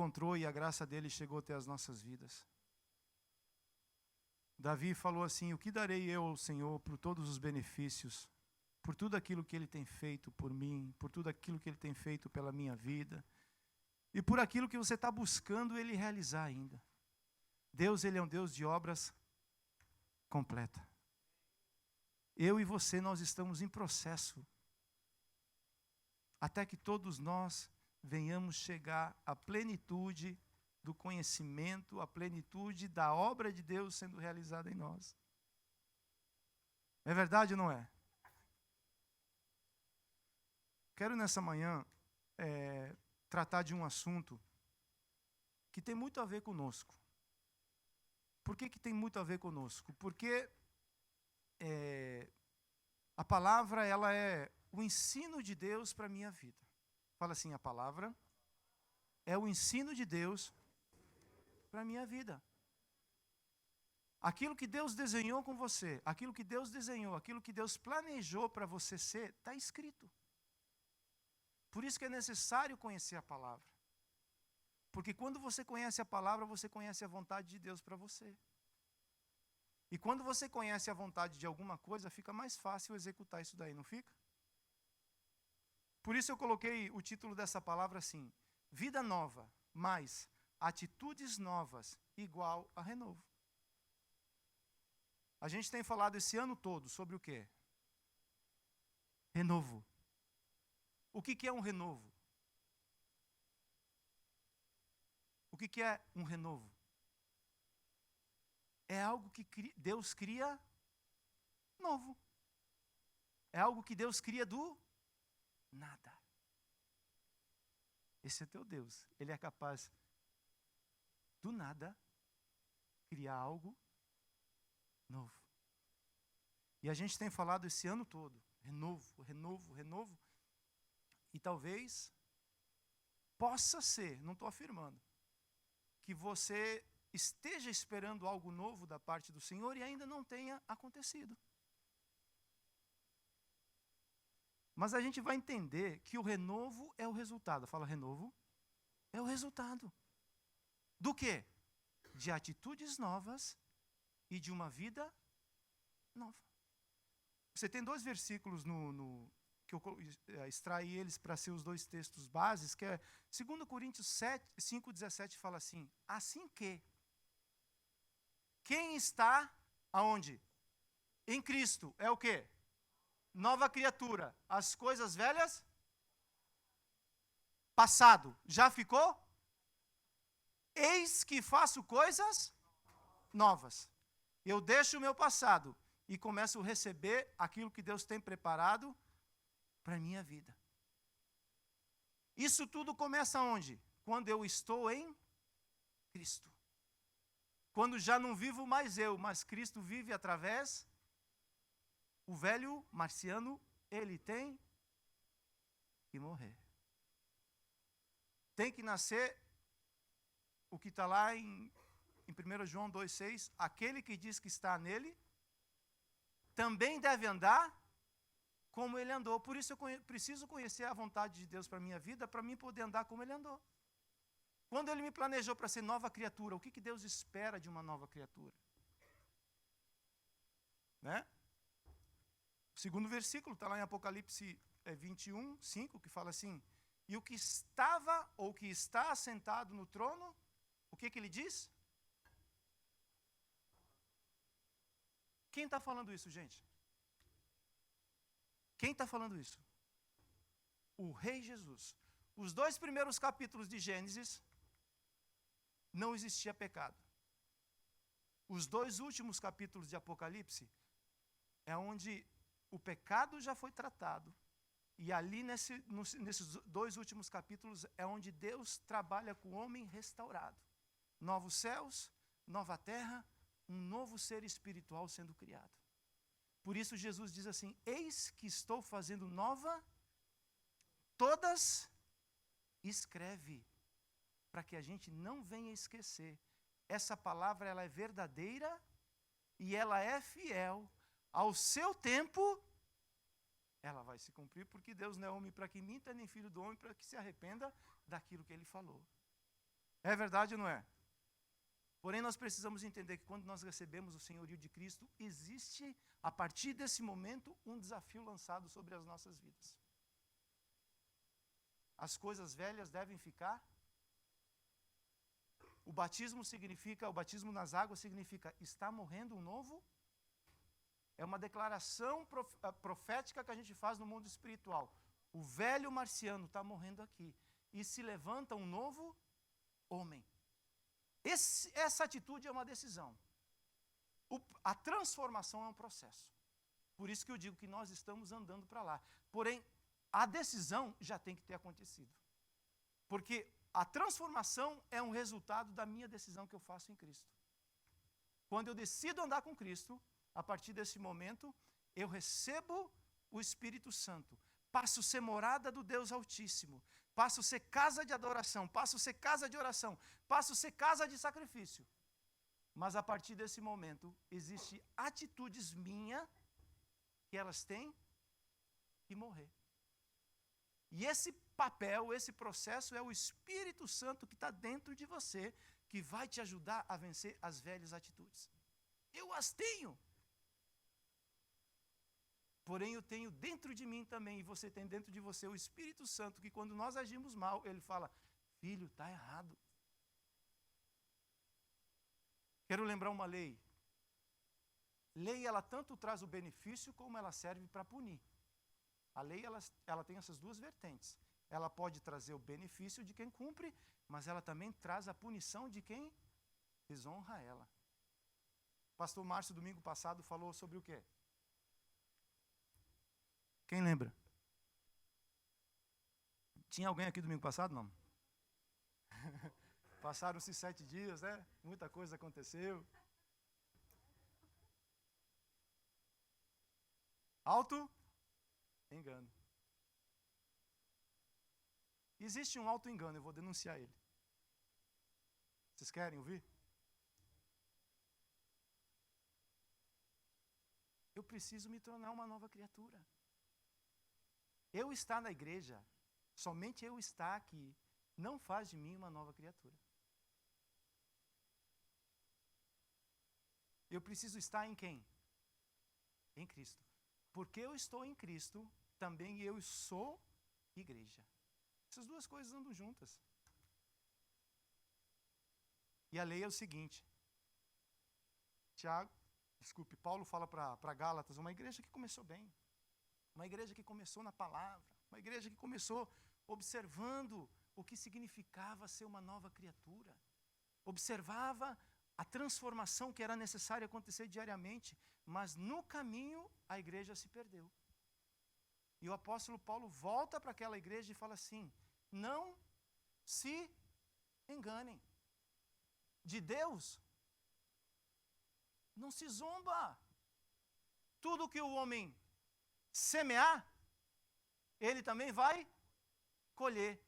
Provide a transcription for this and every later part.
encontrou e a graça dele chegou até as nossas vidas. Davi falou assim: o que darei eu ao Senhor por todos os benefícios, por tudo aquilo que Ele tem feito por mim, por tudo aquilo que Ele tem feito pela minha vida, e por aquilo que você está buscando Ele realizar ainda. Deus, Ele é um Deus de obras completas. Eu e você, nós estamos em processo, até que todos nós venhamos chegar à plenitude do conhecimento, à plenitude da obra de Deus sendo realizada em nós. É verdade ou não é? Quero nessa manhã tratar de um assunto que tem muito a ver conosco. Por que tem muito a ver conosco? Porque a palavra, ela é o ensino de Deus para a minha vida. Fala assim, a palavra é o ensino de Deus para a minha vida. Aquilo que Deus desenhou com você, aquilo que Deus desenhou, aquilo que Deus planejou para você ser, está escrito. Por isso que é necessário conhecer a palavra. Porque quando você conhece a palavra, você conhece a vontade de Deus para você. E quando você conhece a vontade de alguma coisa, fica mais fácil executar isso daí, não fica? Por isso eu coloquei o título dessa palavra assim: vida nova, mais atitudes novas, igual a renovo. A gente tem falado esse ano todo sobre o quê? Renovo. O que é um renovo? O que é um renovo? É algo que Deus cria novo. É algo que Deus cria do nada. Esse é teu Deus. Ele é capaz, do nada, criar algo novo. E a gente tem falado esse ano todo, renovo, renovo, renovo. E talvez possa ser, não estou afirmando, que você esteja esperando algo novo da parte do Senhor e ainda não tenha acontecido. Mas a gente vai entender que o renovo é o resultado. Fala, renovo é o resultado. Do quê? De atitudes novas e de uma vida nova. Você tem 2 versículos que eu extraí eles para ser os 2 textos bases, que é 2 Coríntios 5:17 fala assim: assim que quem está aonde? Em Cristo é o quê? Nova criatura. As coisas velhas passado, já ficou? Eis que faço coisas novas. Eu deixo o meu passado e começo a receber aquilo que Deus tem preparado para a minha vida. Isso tudo começa onde? Quando eu estou em Cristo. Quando já não vivo mais eu, mas Cristo vive através. O velho marciano, ele tem que morrer. Tem que nascer o que está lá em 1 João 2,6, aquele que diz que está nele, também deve andar como ele andou. Por isso eu preciso conhecer a vontade de Deus para a minha vida, para mim poder andar como ele andou. Quando ele me planejou para ser nova criatura, o que Deus espera de uma nova criatura? Né? O segundo versículo está lá em Apocalipse 21, 5, que fala assim: e o que estava ou que está assentado no trono, o que ele diz? Quem está falando isso, gente? Quem está falando isso? O Rei Jesus. Os 2 primeiros capítulos de Gênesis, não existia pecado. Os 2 últimos capítulos de Apocalipse, é onde o pecado já foi tratado. E ali, nesses 2 últimos capítulos, é onde Deus trabalha com o homem restaurado. Novos céus, nova terra, um novo ser espiritual sendo criado. Por isso Jesus diz assim: eis que estou fazendo nova todas, escreve, para que a gente não venha esquecer. Essa palavra, ela é verdadeira e ela é fiel. Ao seu tempo, ela vai se cumprir, porque Deus não é homem para que minta, nem filho do homem para que se arrependa daquilo que ele falou. É verdade ou não é? Porém, nós precisamos entender que quando nós recebemos o senhorio de Cristo, existe, a partir desse momento, um desafio lançado sobre as nossas vidas. As coisas velhas devem ficar. O batismo nas águas significa, está morrendo um novo. É uma declaração profética que a gente faz no mundo espiritual. O velho marciano está morrendo aqui. E se levanta um novo homem. Essa atitude é uma decisão. A transformação é um processo. Por isso que eu digo que nós estamos andando para lá. Porém, a decisão já tem que ter acontecido. Porque a transformação é um resultado da minha decisão que eu faço em Cristo. Quando eu decido andar com Cristo, a partir desse momento, eu recebo o Espírito Santo. Passo a ser morada do Deus Altíssimo. Passo a ser casa de adoração. Passo a ser casa de oração. Passo a ser casa de sacrifício. Mas a partir desse momento, existem atitudes minhas que elas têm que morrer. E esse papel, esse processo é o Espírito Santo que está dentro de você, que vai te ajudar a vencer as velhas atitudes. Eu as tenho. Porém, eu tenho dentro de mim também, e você tem dentro de você o Espírito Santo, que quando nós agimos mal, ele fala, filho, está errado. Quero lembrar uma lei. Lei, ela tanto traz o benefício, como ela serve para punir. A lei, ela tem essas duas vertentes. Ela pode trazer o benefício de quem cumpre, mas ela também traz a punição de quem desonra ela. O pastor Márcio, domingo passado, falou sobre o quê? Quem lembra? Tinha alguém aqui domingo passado? Não. Passaram-se 7 dias, né? Muita coisa aconteceu. Auto-engano. Existe um auto-engano, eu vou denunciar ele. Vocês querem ouvir? Eu preciso me tornar uma nova criatura. Eu estar na igreja, somente eu estar aqui, não faz de mim uma nova criatura. Eu preciso estar em quem? Em Cristo. Porque eu estou em Cristo, também eu sou igreja. Essas duas coisas andam juntas. E a lei é o seguinte. Paulo fala para Gálatas, uma igreja que começou bem. Uma igreja que começou na palavra. Uma igreja que começou observando o que significava ser uma nova criatura. Observava a transformação que era necessária acontecer diariamente, mas no caminho a igreja se perdeu. E o apóstolo Paulo volta para aquela igreja e fala assim, não se enganem. De Deus não se zomba. Tudo que o homem semear, ele também vai colher.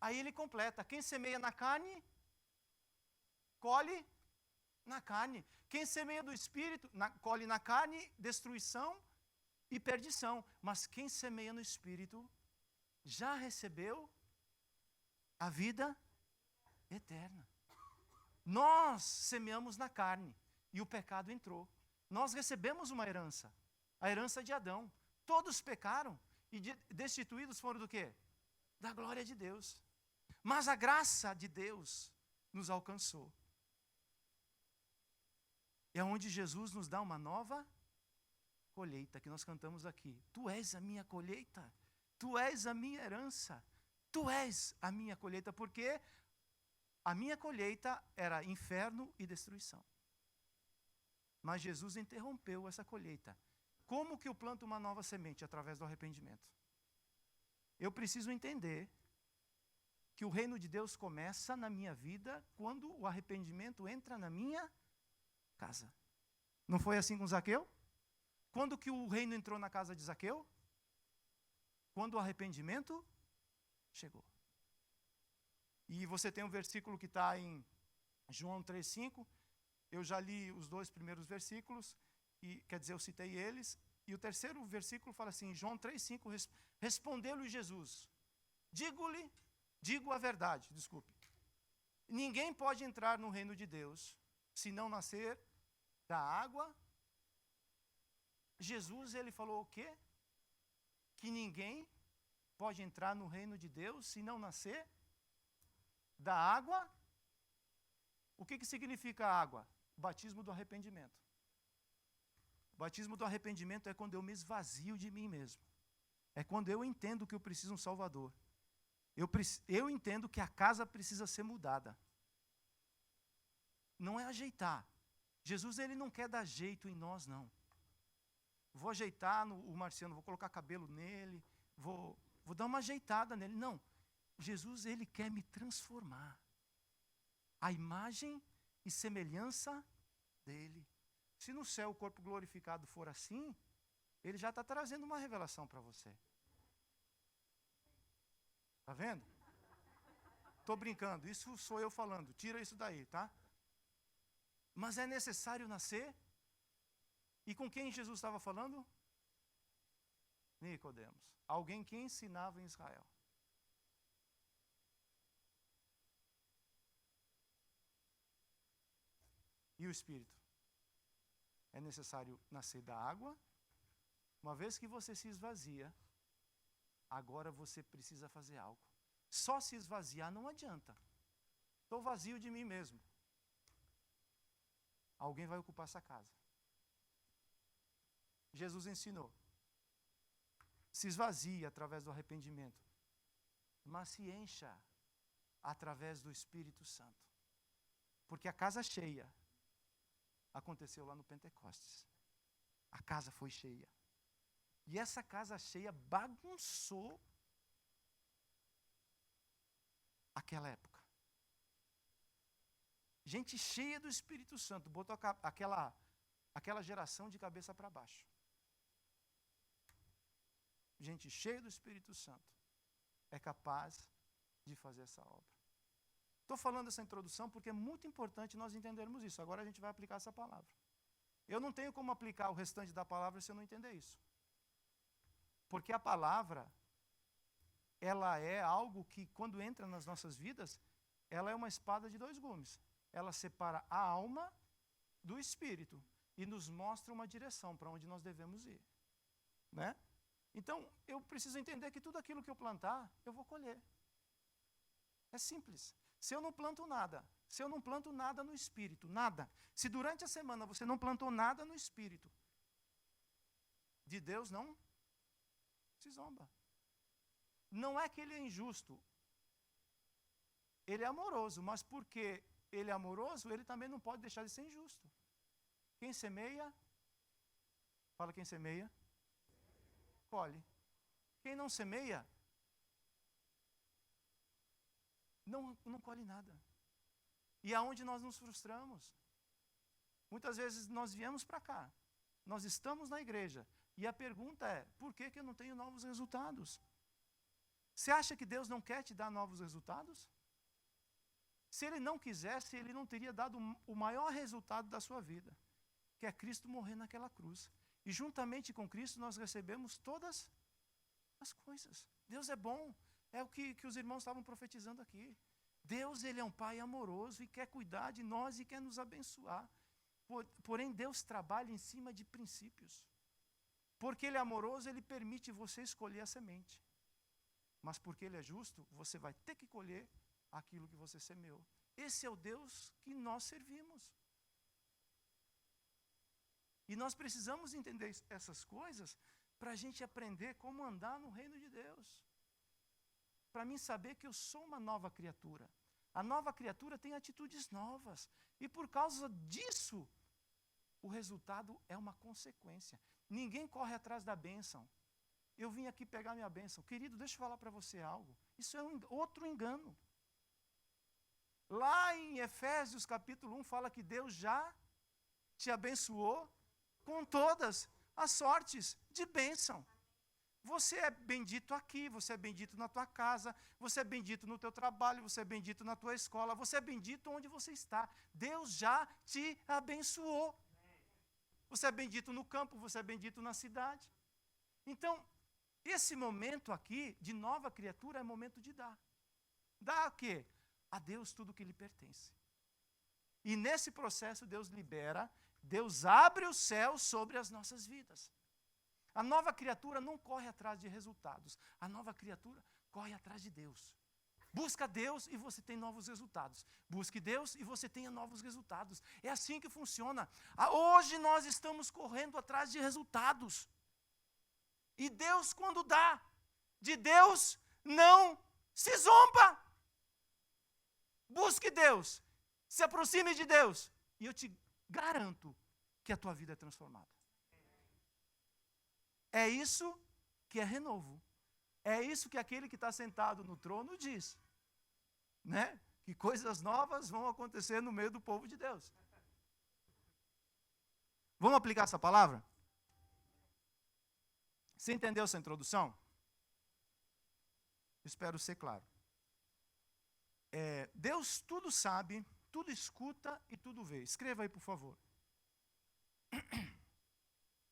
Aí ele completa, quem semeia na carne, colhe na carne. Quem semeia do Espírito, colhe na carne, destruição e perdição. Mas quem semeia no Espírito, já recebeu a vida eterna. Nós semeamos na carne e o pecado entrou. Nós recebemos uma herança, a herança de Adão. Todos pecaram e destituídos foram do quê? Da glória de Deus. Mas a graça de Deus nos alcançou. É onde Jesus nos dá uma nova colheita, que nós cantamos aqui. Tu és a minha colheita, tu és a minha herança, tu és a minha colheita, porque a minha colheita era inferno e destruição. Mas Jesus interrompeu essa colheita. Como que eu planto uma nova semente? Através do arrependimento. Eu preciso entender que o reino de Deus começa na minha vida quando o arrependimento entra na minha casa. Não foi assim com Zaqueu? Quando que o reino entrou na casa de Zaqueu? Quando o arrependimento chegou. E você tem um versículo que está em João 3,5. Eu já li os 2 primeiros versículos, e quer dizer, eu citei eles. E o terceiro versículo fala assim, João 3,5, respondeu-lhe Jesus, digo a verdade, desculpe. Ninguém pode entrar no reino de Deus se não nascer da água. Jesus, ele falou o quê? Que ninguém pode entrar no reino de Deus se não nascer da água. O que significa água? O batismo do arrependimento. O batismo do arrependimento é quando eu me esvazio de mim mesmo. É quando eu entendo que eu preciso de um Salvador. Eu entendo que a casa precisa ser mudada. Não é ajeitar. Jesus, ele não quer dar jeito em nós, não. Vou ajeitar o Marciano, vou colocar cabelo nele, vou dar uma ajeitada nele. Não. Jesus, ele quer me transformar. A imagem e semelhança dele. Se no céu o corpo glorificado for assim, ele já está trazendo uma revelação para você. Está vendo? Estou brincando, isso sou eu falando, tira isso daí, tá? Mas é necessário nascer. E com quem Jesus estava falando? Nicodemos, alguém que ensinava em Israel. E o Espírito? É necessário nascer da água. Uma vez que você se esvazia, agora você precisa fazer algo. Só se esvaziar não adianta. Estou vazio de mim mesmo. Alguém vai ocupar essa casa. Jesus ensinou. Se esvazie através do arrependimento, mas se encha através do Espírito Santo. Porque a casa cheia aconteceu lá no Pentecostes. A casa foi cheia. E essa casa cheia bagunçou aquela época. Gente cheia do Espírito Santo botou aquela geração de cabeça para baixo. Gente cheia do Espírito Santo é capaz de fazer essa obra. Estou falando essa introdução porque é muito importante nós entendermos isso. Agora a gente vai aplicar essa palavra. Eu não tenho como aplicar o restante da palavra se eu não entender isso. Porque a palavra, ela é algo que, quando entra nas nossas vidas, ela é uma espada de dois gumes. Ela separa a alma do espírito e nos mostra uma direção para onde nós devemos ir. Né? Então, eu preciso entender que tudo aquilo que eu plantar, eu vou colher. É simples. Se eu não planto nada no espírito, nada. Se durante a semana você não plantou nada no espírito, de Deus não se zomba. Não é que ele é injusto. Ele é amoroso, mas porque ele é amoroso, ele também não pode deixar de ser injusto. Quem semeia, fala quem semeia, colhe. Quem não semeia, não colhe nada. E aonde nós nos frustramos? Muitas vezes nós viemos para cá, nós estamos na igreja, e a pergunta é, por que eu não tenho novos resultados? Você acha que Deus não quer te dar novos resultados? Se Ele não quisesse, Ele não teria dado o maior resultado da sua vida, que é Cristo morrer naquela cruz. E juntamente com Cristo nós recebemos todas as coisas. Deus é bom, é o que os irmãos estavam profetizando aqui. Deus, Ele é um Pai amoroso e quer cuidar de nós e quer nos abençoar. Porém, Deus trabalha em cima de princípios. Porque Ele é amoroso, Ele permite você escolher a semente. Mas porque Ele é justo, você vai ter que colher aquilo que você semeou. Esse é o Deus que nós servimos. E nós precisamos entender essas coisas para a gente aprender como andar no reino de Deus. Para mim saber que eu sou uma nova criatura. A nova criatura tem atitudes novas. E por causa disso, o resultado é uma consequência. Ninguém corre atrás da bênção. Eu vim aqui pegar minha bênção. Querido, deixa eu falar para você algo. Isso é outro engano. Lá em Efésios capítulo 1 fala que Deus já te abençoou com todas as sortes de bênção. Você é bendito aqui, você é bendito na tua casa, você é bendito no teu trabalho, você é bendito na tua escola, você é bendito onde você está. Deus já te abençoou. Você é bendito no campo, você é bendito na cidade. Então, esse momento aqui de nova criatura é momento de dar. Dar o quê? a Deus tudo que lhe pertence. E nesse processo Deus libera, Deus abre o céu sobre as nossas vidas. A nova criatura não corre atrás de resultados. A nova criatura corre atrás de Deus. Busca Deus e você tem novos resultados. Busque Deus e você tenha novos resultados. É assim que funciona. Hoje nós estamos correndo atrás de resultados. E Deus, quando dá, de Deus não se zomba. Busque Deus. Se aproxime de Deus. E eu te garanto que a tua vida é transformada. É isso que é renovo. É isso que aquele que está sentado no trono diz. Né? Que coisas novas vão acontecer no meio do povo de Deus. Vamos aplicar essa palavra? Você entendeu essa introdução? Espero ser claro. Deus tudo sabe, tudo escuta e tudo vê. Escreva aí, por favor.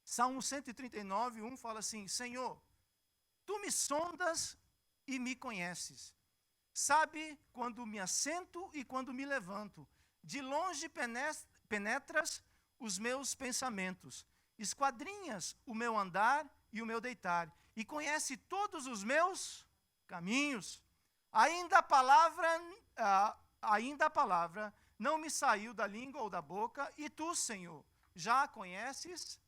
Salmo 139, 1 fala assim: Senhor, tu me sondas e me conheces. Sabe quando me assento e quando me levanto. De longe penetras os meus pensamentos. Esquadrinhas o meu andar e o meu deitar. E conhece todos os meus caminhos. Ainda a palavra não me saiu da língua ou da boca. E tu, Senhor, já a conheces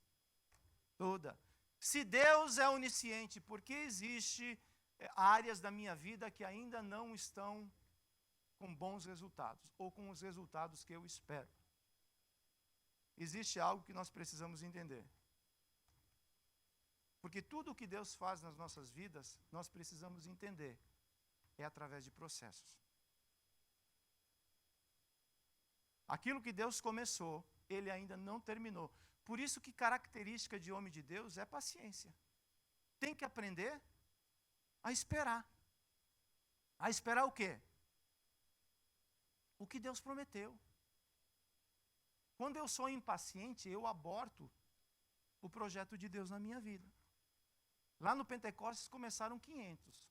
toda. Se Deus é onisciente, por que existe áreas da minha vida que ainda não estão com bons resultados, ou com os resultados que eu espero? Existe algo que nós precisamos entender. Porque tudo o que Deus faz nas nossas vidas, nós precisamos entender. É através de processos. Aquilo que Deus começou, Ele ainda não terminou. Por isso que característica de homem de Deus é paciência. Tem que aprender a esperar. A esperar o quê? O que Deus prometeu. Quando eu sou impaciente, eu aborto o projeto de Deus na minha vida. Lá no Pentecostes começaram 500.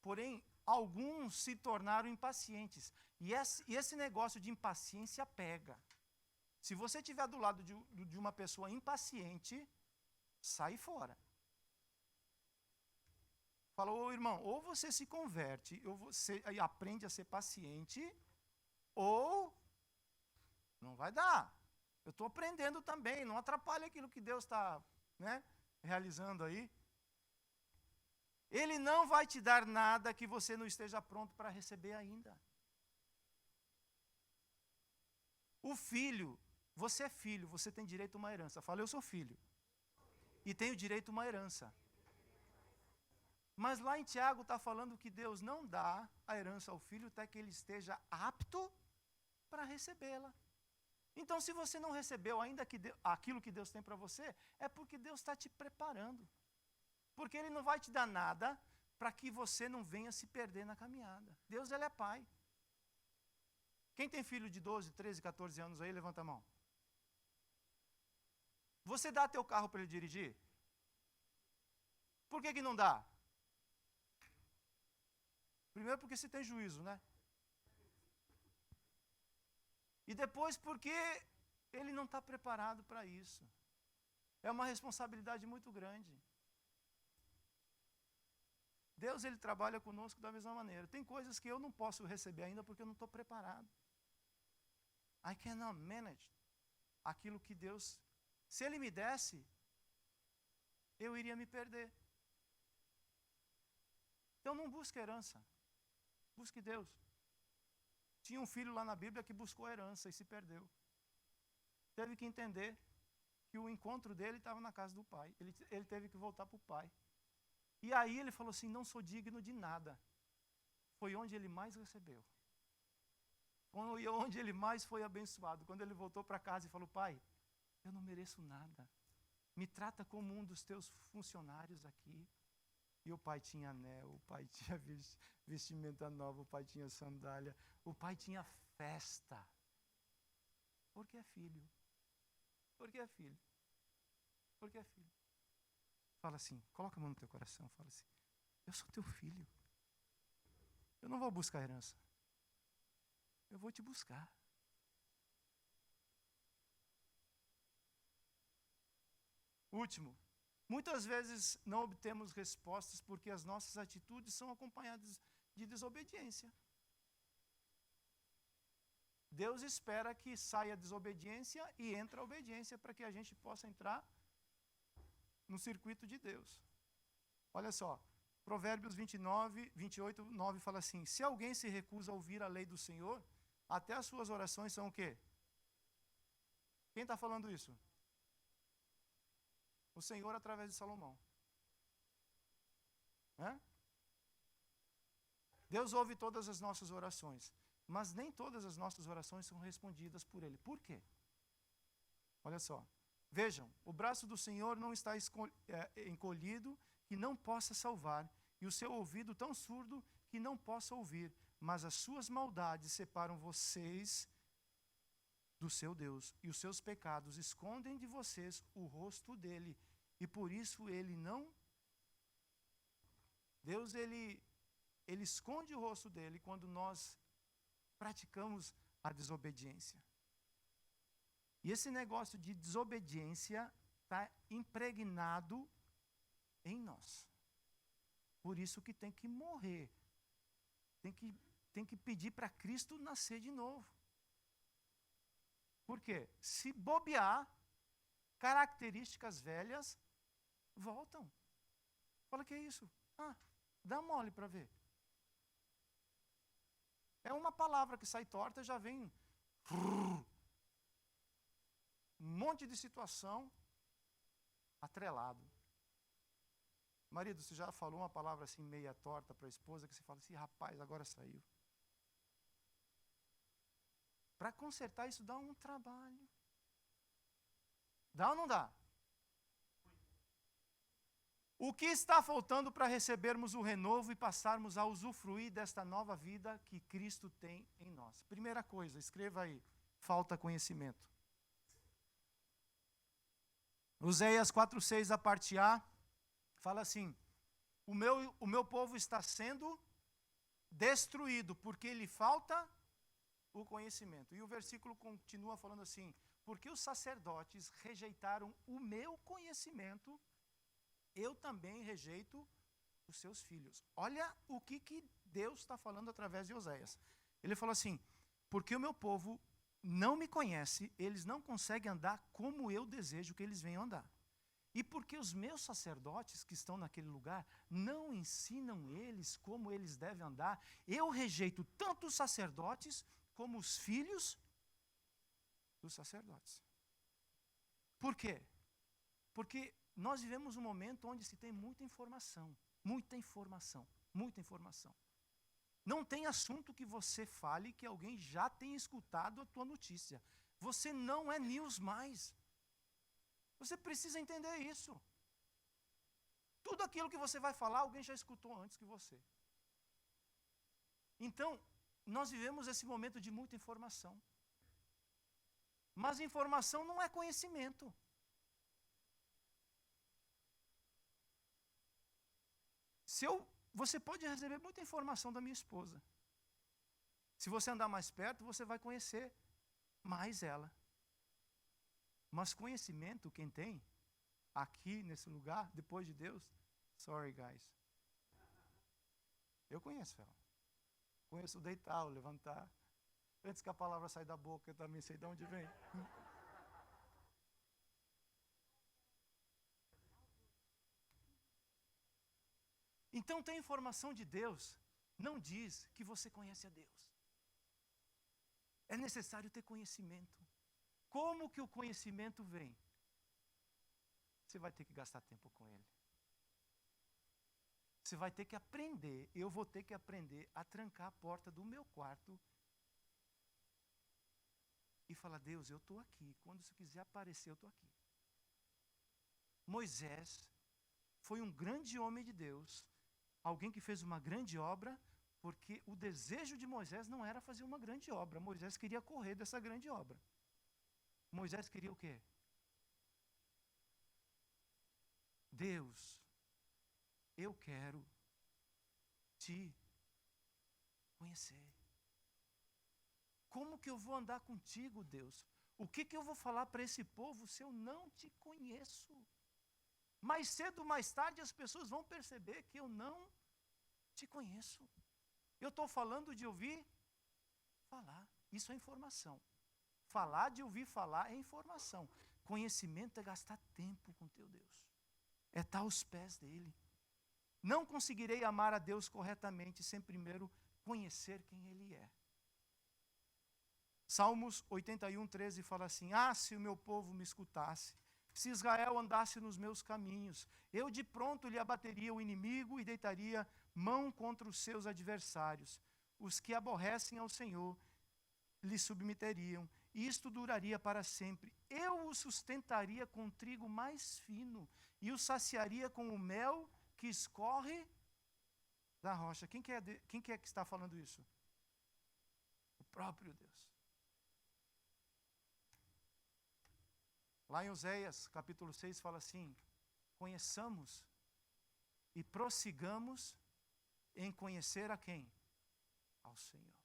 Porém, alguns se tornaram impacientes. E esse negócio de impaciência pega. Se você estiver do lado de uma pessoa impaciente, sai fora. Falou, irmão, ou você se converte, ou você aprende a ser paciente, ou não vai dar. Eu estou aprendendo também, não atrapalha aquilo que Deus está, realizando aí. Ele não vai te dar nada que você não esteja pronto para receber ainda. O filho, você é filho, você tem direito a uma herança. Fala, eu sou filho. E tenho direito a uma herança. Mas lá em Tiago está falando que Deus não dá a herança ao filho até que ele esteja apto para recebê-la. Então, se você não recebeu ainda aquilo que Deus tem para você, é porque Deus está te preparando. Porque Ele não vai te dar nada para que você não venha se perder na caminhada. Deus, Ele é Pai. Quem tem filho de 12, 13, 14 anos aí, levanta a mão. Você dá teu carro para ele dirigir? Por que não dá? Primeiro porque você tem juízo, né? E depois porque ele não está preparado para isso. É uma responsabilidade muito grande. Deus, Ele trabalha conosco da mesma maneira. Tem coisas que eu não posso receber ainda porque eu não estou preparado. I cannot manage aquilo que Deus... Se Ele me desse, eu iria me perder. Então não busque herança. Busque Deus. Tinha um filho lá na Bíblia que buscou a herança e se perdeu. Teve que entender que o encontro dele estava na casa do pai. Ele teve que voltar para o pai. E aí ele falou assim, não sou digno de nada. Foi onde ele mais recebeu. Foi onde ele mais foi abençoado. Quando ele voltou para casa e falou, pai, eu não mereço nada. Me trata como um dos teus funcionários aqui. E o pai tinha anel, o pai tinha vestimenta nova, o pai tinha sandália, o pai tinha festa. Porque é filho. Porque é filho. Porque é filho. Fala assim, coloca a mão no teu coração, fala assim, eu sou teu filho. Eu não vou buscar herança. Eu vou te buscar. Último. Muitas vezes não obtemos respostas porque as nossas atitudes são acompanhadas de desobediência. Deus espera que saia a desobediência e entre a obediência para que a gente possa entrar no circuito de Deus. Olha só, Provérbios 28, 9 fala assim: se alguém se recusa a ouvir a lei do Senhor, até as suas orações são o quê? Quem está falando isso? O Senhor através de Salomão. Deus ouve todas as nossas orações, mas nem todas as nossas orações são respondidas por Ele. Por quê? Olha só. Vejam, o braço do Senhor não está encolhido que não possa salvar, e o seu ouvido tão surdo que não possa ouvir, mas as suas maldades separam vocês do seu Deus, e os seus pecados escondem de vocês o rosto dele, e por isso Deus ele esconde o rosto dele quando nós praticamos a desobediência. E esse negócio de desobediência está impregnado em nós. Por isso que tem que morrer. Tem que pedir para Cristo nascer de novo. Por quê? Se bobear, características velhas voltam. Fala, que é isso? Dá mole para ver. É uma palavra que sai torta, já vem um monte de situação atrelado. Marido, você já falou uma palavra assim meia torta para a esposa, que você fala assim: rapaz, agora saiu. Para consertar isso dá um trabalho. Dá ou não dá? O que está faltando para recebermos o renovo e passarmos a usufruir desta nova vida que Cristo tem em nós? Primeira coisa, escreva aí: falta conhecimento. Oséias 4:6, a parte A, fala assim: o meu povo está sendo destruído porque lhe falta o conhecimento. E o versículo continua falando assim: porque os sacerdotes rejeitaram o meu conhecimento, eu também rejeito os seus filhos. Olha o que Deus está falando através de Oséias. Ele falou assim: porque o meu povo não me conhece, eles não conseguem andar como eu desejo que eles venham andar. E porque os meus sacerdotes que estão naquele lugar não ensinam eles como eles devem andar, eu rejeito tanto os sacerdotes como os filhos dos sacerdotes. Por quê? Porque nós vivemos um momento onde se tem muita informação, muita informação, muita informação. Não tem assunto que você fale que alguém já tenha escutado a tua notícia. Você não é news mais. Você precisa entender isso. Tudo aquilo que você vai falar, alguém já escutou antes que você. Então, nós vivemos esse momento de muita informação. Mas informação não é conhecimento. Você pode receber muita informação da minha esposa. Se você andar mais perto, você vai conhecer mais ela. Mas conhecimento, quem tem, aqui nesse lugar, depois de Deus, sorry guys. Eu conheço ela. Conheço o deitar, o levantar. Antes que a palavra saia da boca, eu também sei de onde vem. Então, ter informação de Deus não diz que você conhece a Deus. É necessário ter conhecimento. Como que o conhecimento vem? Você vai ter que gastar tempo com ele. Você vai ter que aprender, eu vou ter que aprender a trancar a porta do meu quarto e falar: Deus, eu estou aqui. Quando você quiser aparecer, eu estou aqui. Moisés foi um grande homem de Deus, alguém que fez uma grande obra, porque o desejo de Moisés não era fazer uma grande obra. Moisés queria correr dessa grande obra. Moisés queria o quê? Deus, eu quero te Conhecer. Como que eu vou andar contigo, Deus? O que eu vou falar para esse povo se eu não te conheço? Mais cedo ou mais tarde as pessoas vão perceber que eu não te conheço. Eu estou falando de ouvir falar. Isso é informação. Falar de ouvir falar é informação. Conhecimento é gastar tempo com teu Deus. É estar aos pés dele. Não conseguirei amar a Deus corretamente sem primeiro conhecer quem ele é. Salmos 81, 13 fala assim: ah, se o meu povo me escutasse, se Israel andasse nos meus caminhos, eu de pronto lhe abateria o inimigo e deitaria mão contra os seus adversários. Os que aborrecem ao Senhor lhe submeteriam, e isto duraria para sempre. Eu o sustentaria com trigo mais fino, e o saciaria com o mel que escorre da rocha. Quem que é que está falando isso? O próprio Deus. Lá em Oséias, capítulo 6, fala assim: conheçamos e prossigamos em conhecer a quem? Ao Senhor.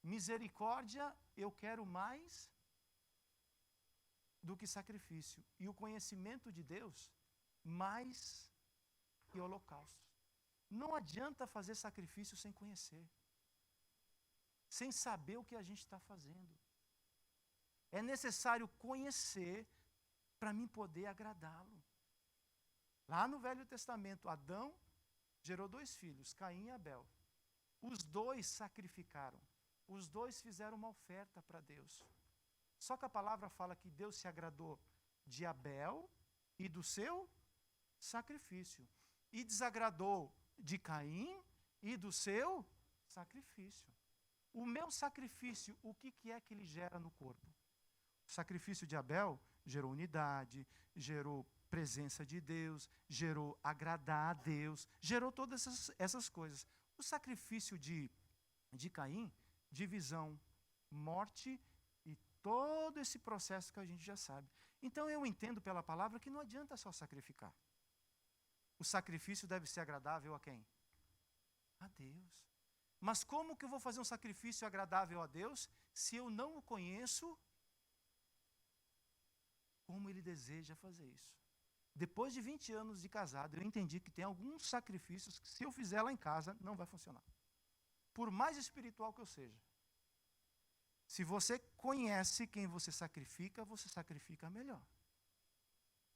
Misericórdia eu quero mais do que sacrifício. E o conhecimento de Deus mais que holocausto. Não adianta fazer sacrifício sem conhecer. Sem saber o que a gente está fazendo. É necessário conhecer para mim poder agradá-lo. Lá no Velho Testamento, Adão gerou 2 filhos, Caim e Abel. Os 2 sacrificaram. Os 2 fizeram uma oferta para Deus. Só que a palavra fala que Deus se agradou de Abel e do seu sacrifício. E desagradou de Caim e do seu sacrifício. O meu sacrifício, o que é que ele gera no corpo? O sacrifício de Abel gerou unidade, gerou presença de Deus, gerou agradar a Deus, gerou todas essas coisas. O sacrifício de Caim, divisão, morte e todo esse processo que a gente já sabe. Então eu entendo pela palavra que não adianta só sacrificar. O sacrifício deve ser agradável a quem? A Deus. Mas como que eu vou fazer um sacrifício agradável a Deus se eu não o conheço como ele deseja fazer isso? Depois de 20 anos de casado, eu entendi que tem alguns sacrifícios que se eu fizer lá em casa, não vai funcionar. Por mais espiritual que eu seja. Se você conhece quem você sacrifica melhor.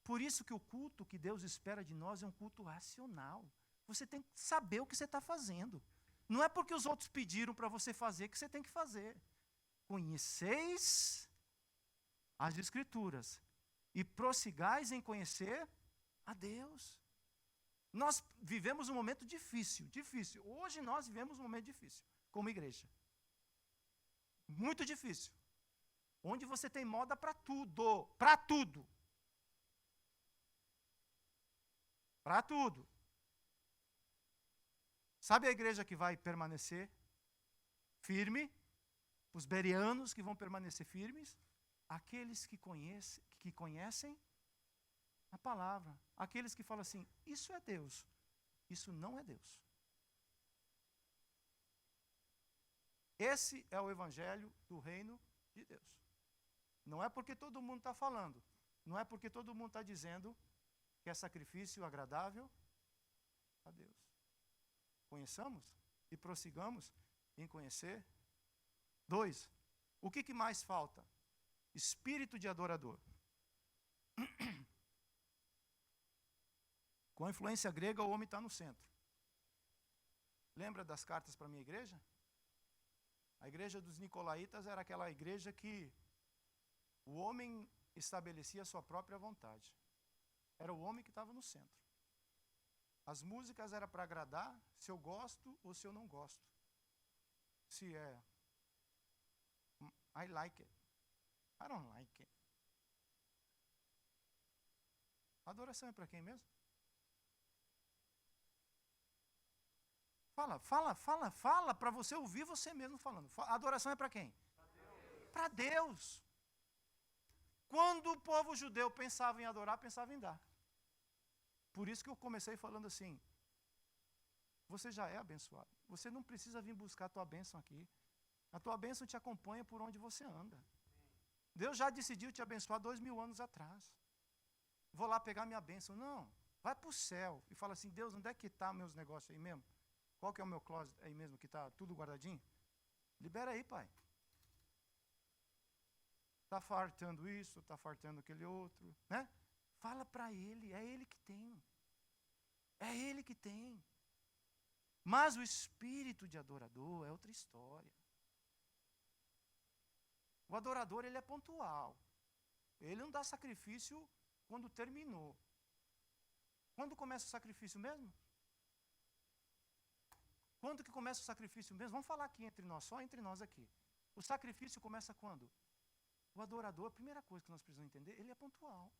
Por isso que o culto que Deus espera de nós é um culto racional. Você tem que saber o que você está fazendo. Não é porque os outros pediram para você fazer que você tem que fazer. Conheceis as Escrituras e prossigais em conhecer a Deus. Nós vivemos um momento difícil. Hoje nós vivemos um momento difícil, como igreja. Muito difícil. Onde você tem moda para tudo. Para tudo. Para tudo. Sabe a igreja que vai permanecer firme? Os bereanos que vão permanecer firmes? Aqueles que conhecem a palavra. Aqueles que falam assim, isso é Deus, isso não é Deus. Esse é o evangelho do reino de Deus. Não é porque todo mundo está falando, não é porque todo mundo está dizendo que é sacrifício agradável a Deus. Conheçamos e prossigamos em conhecer. 2, o que mais falta? Espírito de adorador. Com a influência grega, o homem está no centro. Lembra das cartas para a minha igreja? A igreja dos Nicolaitas era aquela igreja que o homem estabelecia a sua própria vontade. Era o homem que estava no centro. As músicas eram para agradar se eu gosto ou se eu não gosto. Se é I like it. I don't like it. A adoração é para quem mesmo? Fala para você ouvir você mesmo falando. A adoração é para quem? Para Deus. Quando o povo judeu pensava em adorar, pensava em dar. Por isso que eu comecei falando assim, Você já é abençoado. Você não precisa vir buscar a tua bênção aqui. A tua bênção te acompanha por onde você anda. Deus já decidiu te abençoar 2000 anos atrás. Vou lá pegar minha bênção. Não, vai para o céu e fala assim, Deus, onde é que estão meus negócios aí mesmo? Qual que é o meu closet aí mesmo, que está tudo guardadinho? Libera aí, pai. Está fartando isso, está fartando aquele outro, né? Fala para ele, é ele que tem. É ele que tem. Mas o espírito de adorador é outra história. O adorador, ele é pontual. Ele não dá sacrifício quando terminou. Quando começa o sacrifício mesmo? Quando que começa o sacrifício mesmo? Vamos falar aqui entre nós, só entre nós aqui. O sacrifício começa quando? O adorador, a primeira coisa que nós precisamos entender, ele é pontual.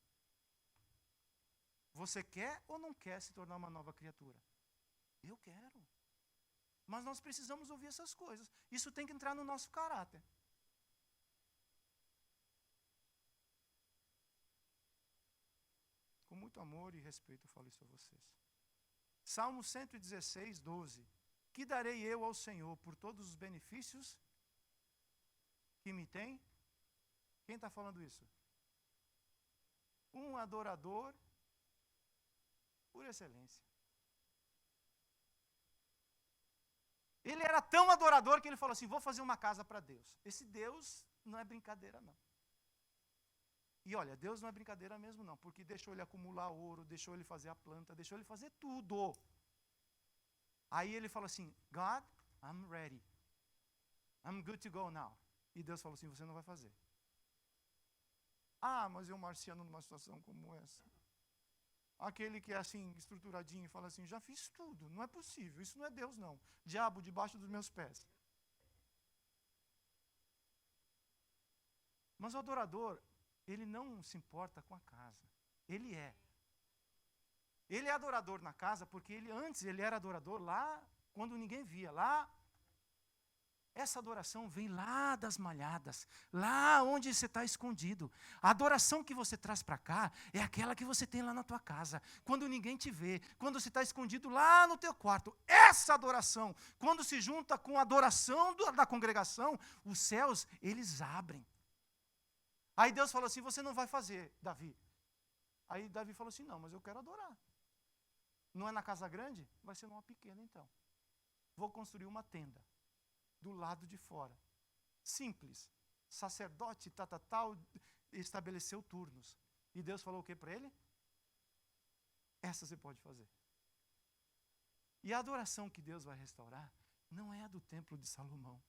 Você quer ou não quer se tornar uma nova criatura? Eu quero. Mas nós precisamos ouvir essas coisas. Isso tem que entrar no nosso caráter. Com muito amor e respeito eu falo isso a vocês. Salmo 116, 12. Que darei eu ao Senhor por todos os benefícios que me tem? Quem está falando isso? Um adorador por excelência. Ele era tão adorador que ele falou assim, vou fazer uma casa para Deus. Esse Deus não é brincadeira não. E olha, Deus não é brincadeira mesmo não, porque deixou ele acumular ouro, deixou ele fazer a planta, deixou ele fazer tudo. Aí ele falou assim, God, I'm ready. I'm good to go now. E Deus falou assim, você não vai fazer. Ah, mas eu, marciano, numa situação como essa. Aquele que é assim, estruturadinho, e fala assim, já fiz tudo, não é possível, isso não é Deus não. Diabo debaixo dos meus pés. Mas o adorador, ele não se importa com a casa. Ele é. Ele é adorador na casa porque antes ele era adorador lá quando ninguém via. Lá, essa adoração vem lá das malhadas, lá onde você está escondido. A adoração que você traz para cá é aquela que você tem lá na tua casa, quando ninguém te vê, quando você está escondido lá no teu quarto. Essa adoração, quando se junta com a adoração da congregação, os céus, eles abrem. Aí Deus falou assim, você não vai fazer, Davi. Aí Davi falou assim, não, mas eu quero adorar. Não é na casa grande? Vai ser numa pequena então. Vou construir uma tenda do lado de fora. Simples. Sacerdote, tal, estabeleceu turnos. E Deus falou o que para ele? Essa você pode fazer. E a adoração que Deus vai restaurar não é a do templo de Salomão.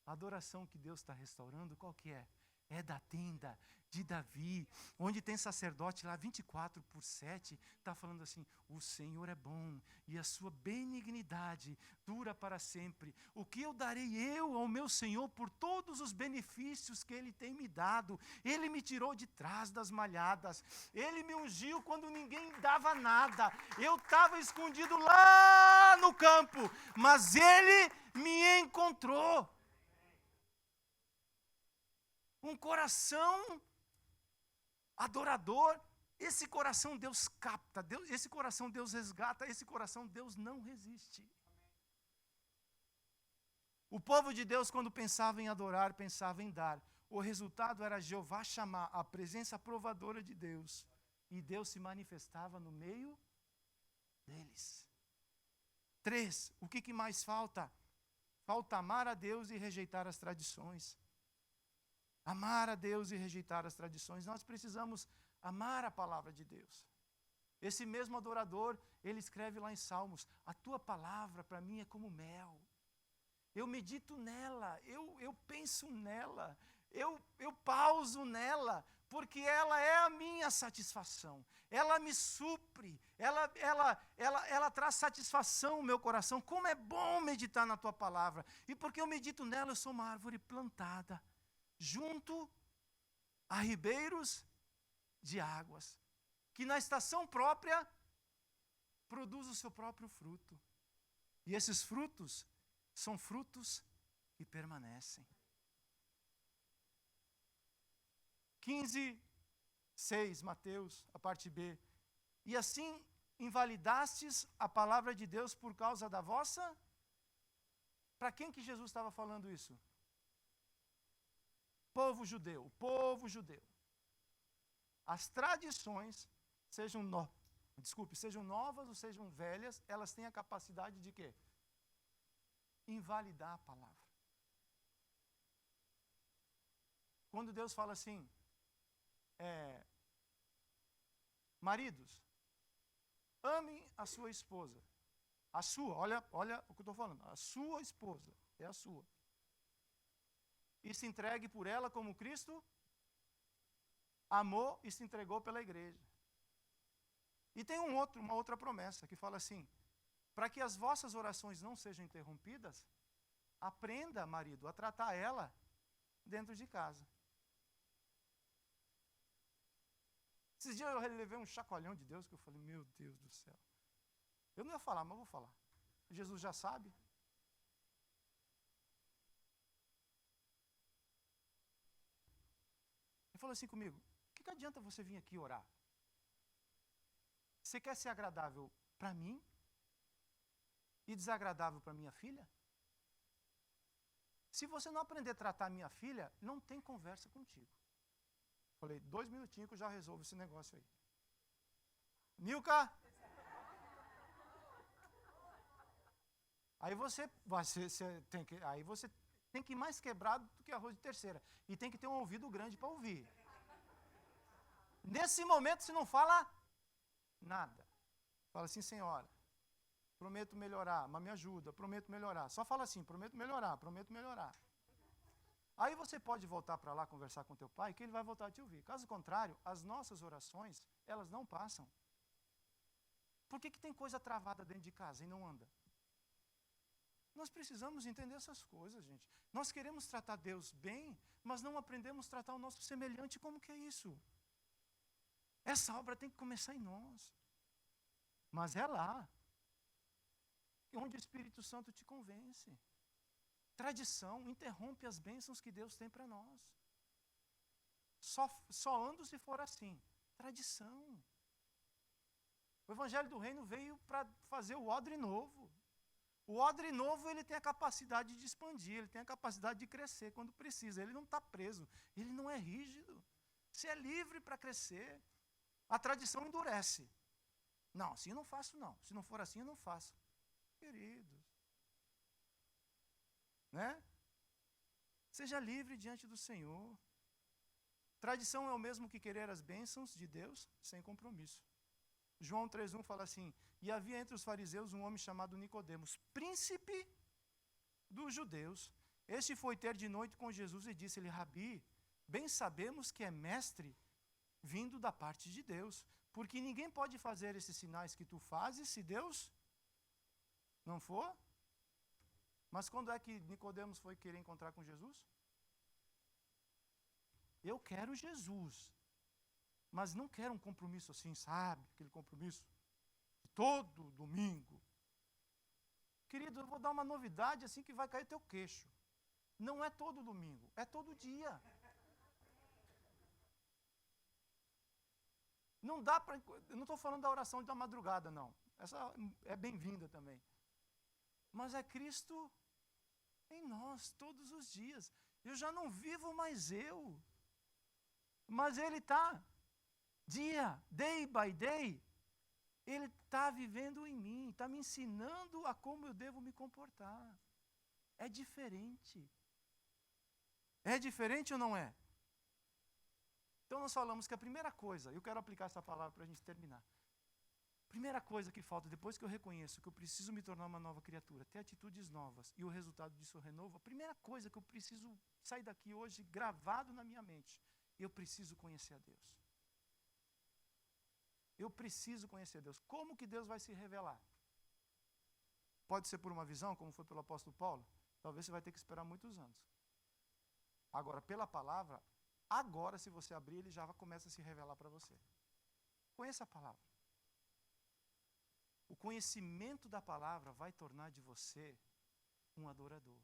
A adoração que Deus está restaurando, qual que é? É da tenda de Davi, onde tem sacerdote lá 24/7, está falando assim, o Senhor é bom e a sua benignidade dura para sempre. O que eu darei eu ao meu Senhor por todos os benefícios que Ele tem me dado? Ele me tirou de trás das malhadas, Ele me ungiu quando ninguém dava nada, eu estava escondido lá no campo, mas Ele me encontrou. Um coração adorador, esse coração Deus capta, esse coração Deus resgata, esse coração Deus não resiste. O povo de Deus, quando pensava em adorar, pensava em dar. O resultado era Jeová chamar a presença provadora de Deus, e Deus se manifestava no meio deles. 3, o que mais falta? Falta amar a Deus e rejeitar as tradições. Amar a Deus e rejeitar as tradições. Nós precisamos amar a palavra de Deus. Esse mesmo adorador, ele escreve lá em Salmos, a tua palavra para mim é como mel. Eu medito nela, eu penso nela, eu pauso nela, porque ela é a minha satisfação. Ela me supre, ela traz satisfação ao meu coração. Como é bom meditar na tua palavra. E porque eu medito nela, eu sou uma árvore plantada junto a ribeiros de águas, que na estação própria produz o seu próprio fruto. E esses frutos são frutos que permanecem. 15:6, Mateus, a parte B. E assim invalidastes a palavra de Deus por causa da vossa? Para quem que Jesus estava falando isso? Povo judeu, povo judeu. As tradições, sejam novas ou sejam velhas, elas têm a capacidade de quê? Invalidar a palavra. Quando Deus fala assim, maridos, amem a sua esposa. A sua, olha o que eu estou falando. A sua esposa é a sua. E se entregue por ela como Cristo amou e se entregou pela igreja. E tem uma outra promessa que fala assim: para que as vossas orações não sejam interrompidas, aprenda, marido, a tratar ela dentro de casa. Esses dias eu levei um chacoalhão de Deus que eu falei, meu Deus do céu. Eu não ia falar, mas eu vou falar. Jesus já sabe. Ele falou assim comigo, o que adianta você vir aqui orar? Você quer ser agradável para mim e desagradável para minha filha? Se você não aprender a tratar minha filha, não tem conversa contigo. Falei, 2 minutinhos que eu já resolvo esse negócio aí. Milka! Aí você tem que ir mais quebrado do que arroz de terceira. E tem que ter um ouvido grande para ouvir. Nesse momento você não fala nada. Fala assim, senhora, prometo melhorar, mas me ajuda, prometo melhorar. Só fala assim, prometo melhorar, prometo melhorar. Aí você pode voltar para lá conversar com teu pai, que ele vai voltar a te ouvir. Caso contrário, as nossas orações, elas não passam. Por que tem coisa travada dentro de casa e não anda? Nós precisamos entender essas coisas, gente. Nós queremos tratar Deus bem, mas não aprendemos a tratar o nosso semelhante. Como que é isso? Essa obra tem que começar em nós. Mas é lá, onde o Espírito Santo te convence. Tradição interrompe as bênçãos que Deus tem para nós. Só ando se for assim. Tradição. O Evangelho do Reino veio para fazer o odre novo. O odre novo, ele tem a capacidade de expandir, ele tem a capacidade de crescer quando precisa. Ele não está preso, ele não é rígido. Você é livre para crescer. A tradição endurece. Não, assim eu não faço não. Se não for assim, eu não faço. Queridos. Né? Seja livre diante do Senhor. Tradição é o mesmo que querer as bênçãos de Deus sem compromisso. João 3,1 fala assim, e havia entre os fariseus um homem chamado Nicodemos, príncipe dos judeus. Este foi ter de noite com Jesus e disse-lhe, Rabi, bem sabemos que é mestre vindo da parte de Deus, porque ninguém pode fazer esses sinais que tu fazes se Deus não for. Mas quando é que Nicodemos foi querer encontrar com Jesus? Eu quero Jesus, mas não quero um compromisso assim, sabe? Aquele compromisso de todo domingo. Querido, eu vou dar uma novidade assim que vai cair teu queixo. Não é todo domingo, é todo dia. Não dá para... Eu não estou falando da oração da madrugada, não. Essa é bem-vinda também. Mas é Cristo em nós, todos os dias. Eu já não vivo mais eu. Mas Ele está, day by day, Ele está vivendo em mim, está me ensinando a como eu devo me comportar. É diferente. É diferente ou não é? Então nós falamos que a primeira coisa, eu quero aplicar essa palavra para a gente terminar. Primeira coisa que falta, depois que eu reconheço que eu preciso me tornar uma nova criatura, ter atitudes novas e o resultado disso eu renovo, a primeira coisa que eu preciso sair daqui hoje gravado na minha mente, eu preciso conhecer a Deus. Eu preciso conhecer Deus. Como que Deus vai se revelar? Pode ser por uma visão, como foi pelo apóstolo Paulo? Talvez você vai ter que esperar muitos anos. Agora, pela palavra, agora se você abrir, ele já começa a se revelar para você. Conheça a palavra. O conhecimento da palavra vai tornar de você um adorador.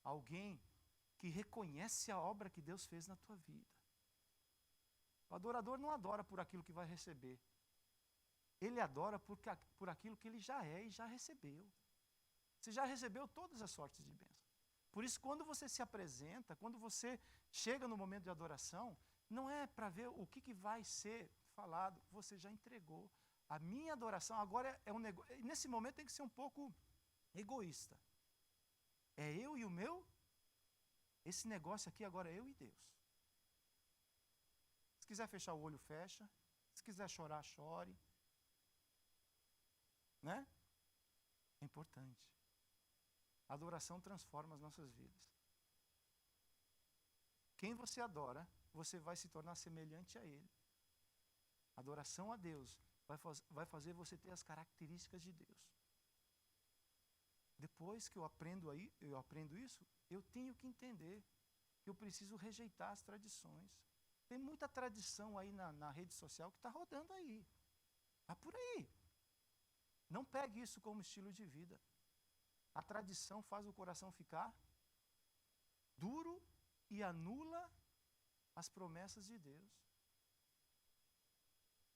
Alguém que reconhece a obra que Deus fez na tua vida. O adorador não adora por aquilo que vai receber. Ele adora por aquilo que ele já é e já recebeu. Você já recebeu todas as sortes de bênção. Por isso, quando você se apresenta, quando você chega no momento de adoração, não é para ver o que vai ser falado, você já entregou. A minha adoração agora é um negócio. Nesse momento tem que ser um pouco egoísta. É eu e o meu. Esse negócio aqui agora é eu e Deus. Se quiser fechar o olho, fecha. Se quiser chorar, chore. Né? É importante. A adoração transforma as nossas vidas. Quem você adora, você vai se tornar semelhante a Ele. A adoração a Deus vai fazer você ter as características de Deus. Depois que eu aprendo isso, eu tenho que entender que eu preciso rejeitar as tradições. Tem muita tradição aí na rede social que está rodando aí. Está por aí. Não pegue isso como estilo de vida. A tradição faz o coração ficar duro e anula as promessas de Deus.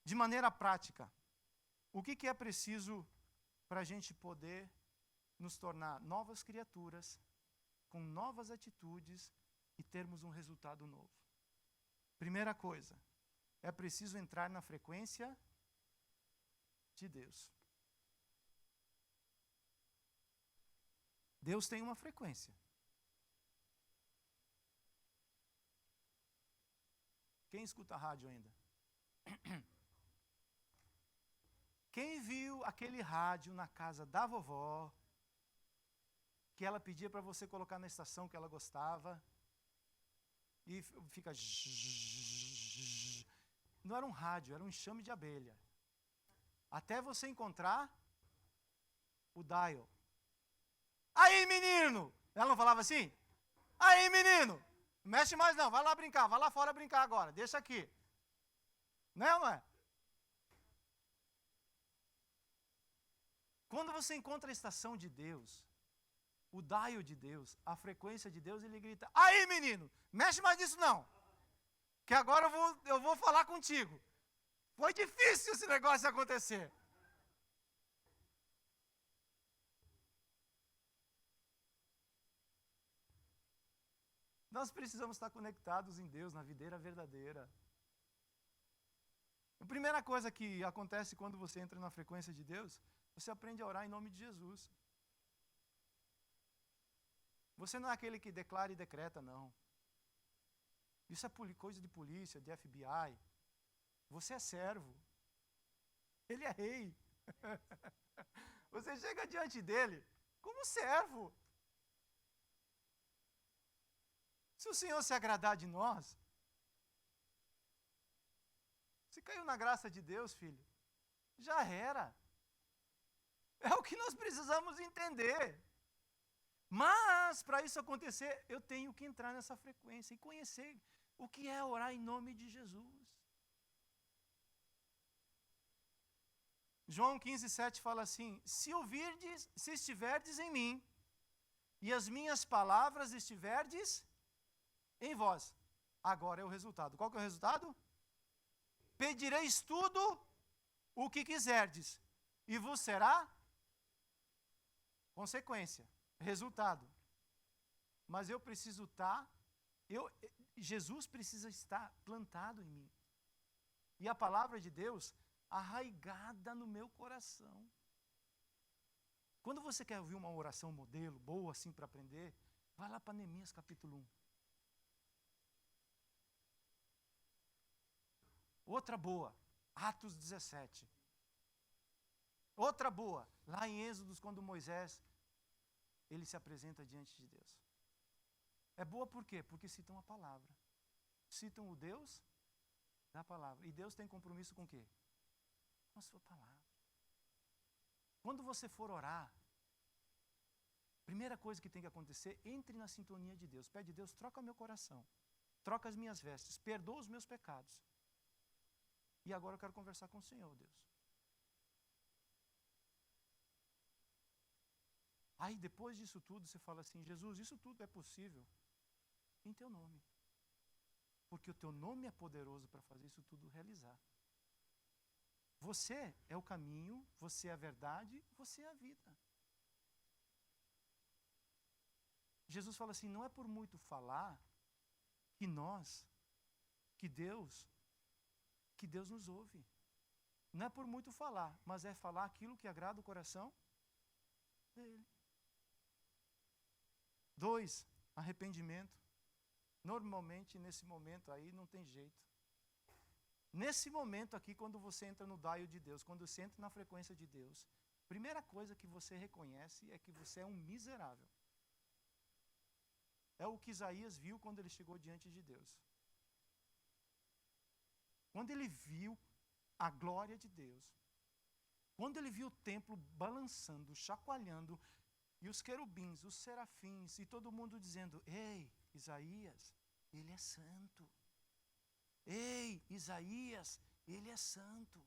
De maneira prática, o que é preciso para a gente poder nos tornar novas criaturas, com novas atitudes e termos um resultado novo? Primeira coisa, é preciso entrar na frequência de Deus. Deus tem uma frequência. Quem escuta rádio ainda? Quem viu aquele rádio na casa da vovó, que ela pedia para você colocar na estação que ela gostava, e fica... Não era um rádio, era um enxame de abelha. Até você encontrar o dial. Aí, menino! Ela não falava assim? Aí, menino! Não mexe mais não, vai lá brincar, vai lá fora brincar agora, deixa aqui. Não é ou não é? Quando você encontra a estação de Deus, o dial de Deus, a frequência de Deus, ele grita: aí, menino, mexe mais nisso não, que agora eu vou falar contigo. Foi difícil esse negócio acontecer. Nós precisamos estar conectados em Deus, na videira verdadeira. A primeira coisa que acontece quando você entra na frequência de Deus, você aprende a orar em nome de Jesus. Você não é aquele que declara e decreta, não. Isso é coisa de polícia, de FBI. Você é servo. Ele é rei. Você chega diante dele como servo. Se o Senhor se agradar de nós, se caiu na graça de Deus, filho, já era. É o que nós precisamos entender. Mas, para isso acontecer, eu tenho que entrar nessa frequência e conhecer o que é orar em nome de Jesus. João 15,7 fala assim: se estiverdes em mim, e as minhas palavras estiverdes em vós. Agora é o resultado. Qual que é o resultado? Pedireis tudo o que quiserdes, e vos será consequência, resultado. Mas eu preciso estar, Jesus precisa estar plantado em mim. E a palavra de Deus arraigada no meu coração. Quando você quer ouvir uma oração modelo, boa assim para aprender, vai lá para Neemias capítulo 1. Outra boa, Atos 17. Outra boa, lá em Êxodos, quando Moisés, ele se apresenta diante de Deus. É boa por quê? Porque citam a palavra. Citam o Deus da palavra. E Deus tem compromisso com o quê? Com a sua palavra. Quando você for orar, primeira coisa que tem que acontecer, entre na sintonia de Deus. Pede a Deus, troca meu coração. Troca as minhas vestes. Perdoa os meus pecados. E agora eu quero conversar com o Senhor, Deus. Aí depois disso tudo você fala assim: Jesus, isso tudo é possível em teu nome. Porque o teu nome é poderoso para fazer isso tudo realizar. Você é o caminho, você é a verdade, você é a vida. Jesus fala assim, não é por muito falar que Deus nos ouve. Não é por muito falar, mas é falar aquilo que agrada o coração dele. 2, arrependimento. Normalmente, nesse momento aí, não tem jeito. Nesse momento aqui, quando você entra no dial de Deus, quando você entra na frequência de Deus, primeira coisa que você reconhece é que você é um miserável. É o que Isaías viu quando ele chegou diante de Deus. Quando ele viu a glória de Deus, quando ele viu o templo balançando, chacoalhando, e os querubins, os serafins, e todo mundo dizendo, ei, Isaías, ele é santo. Ei, Isaías, ele é santo.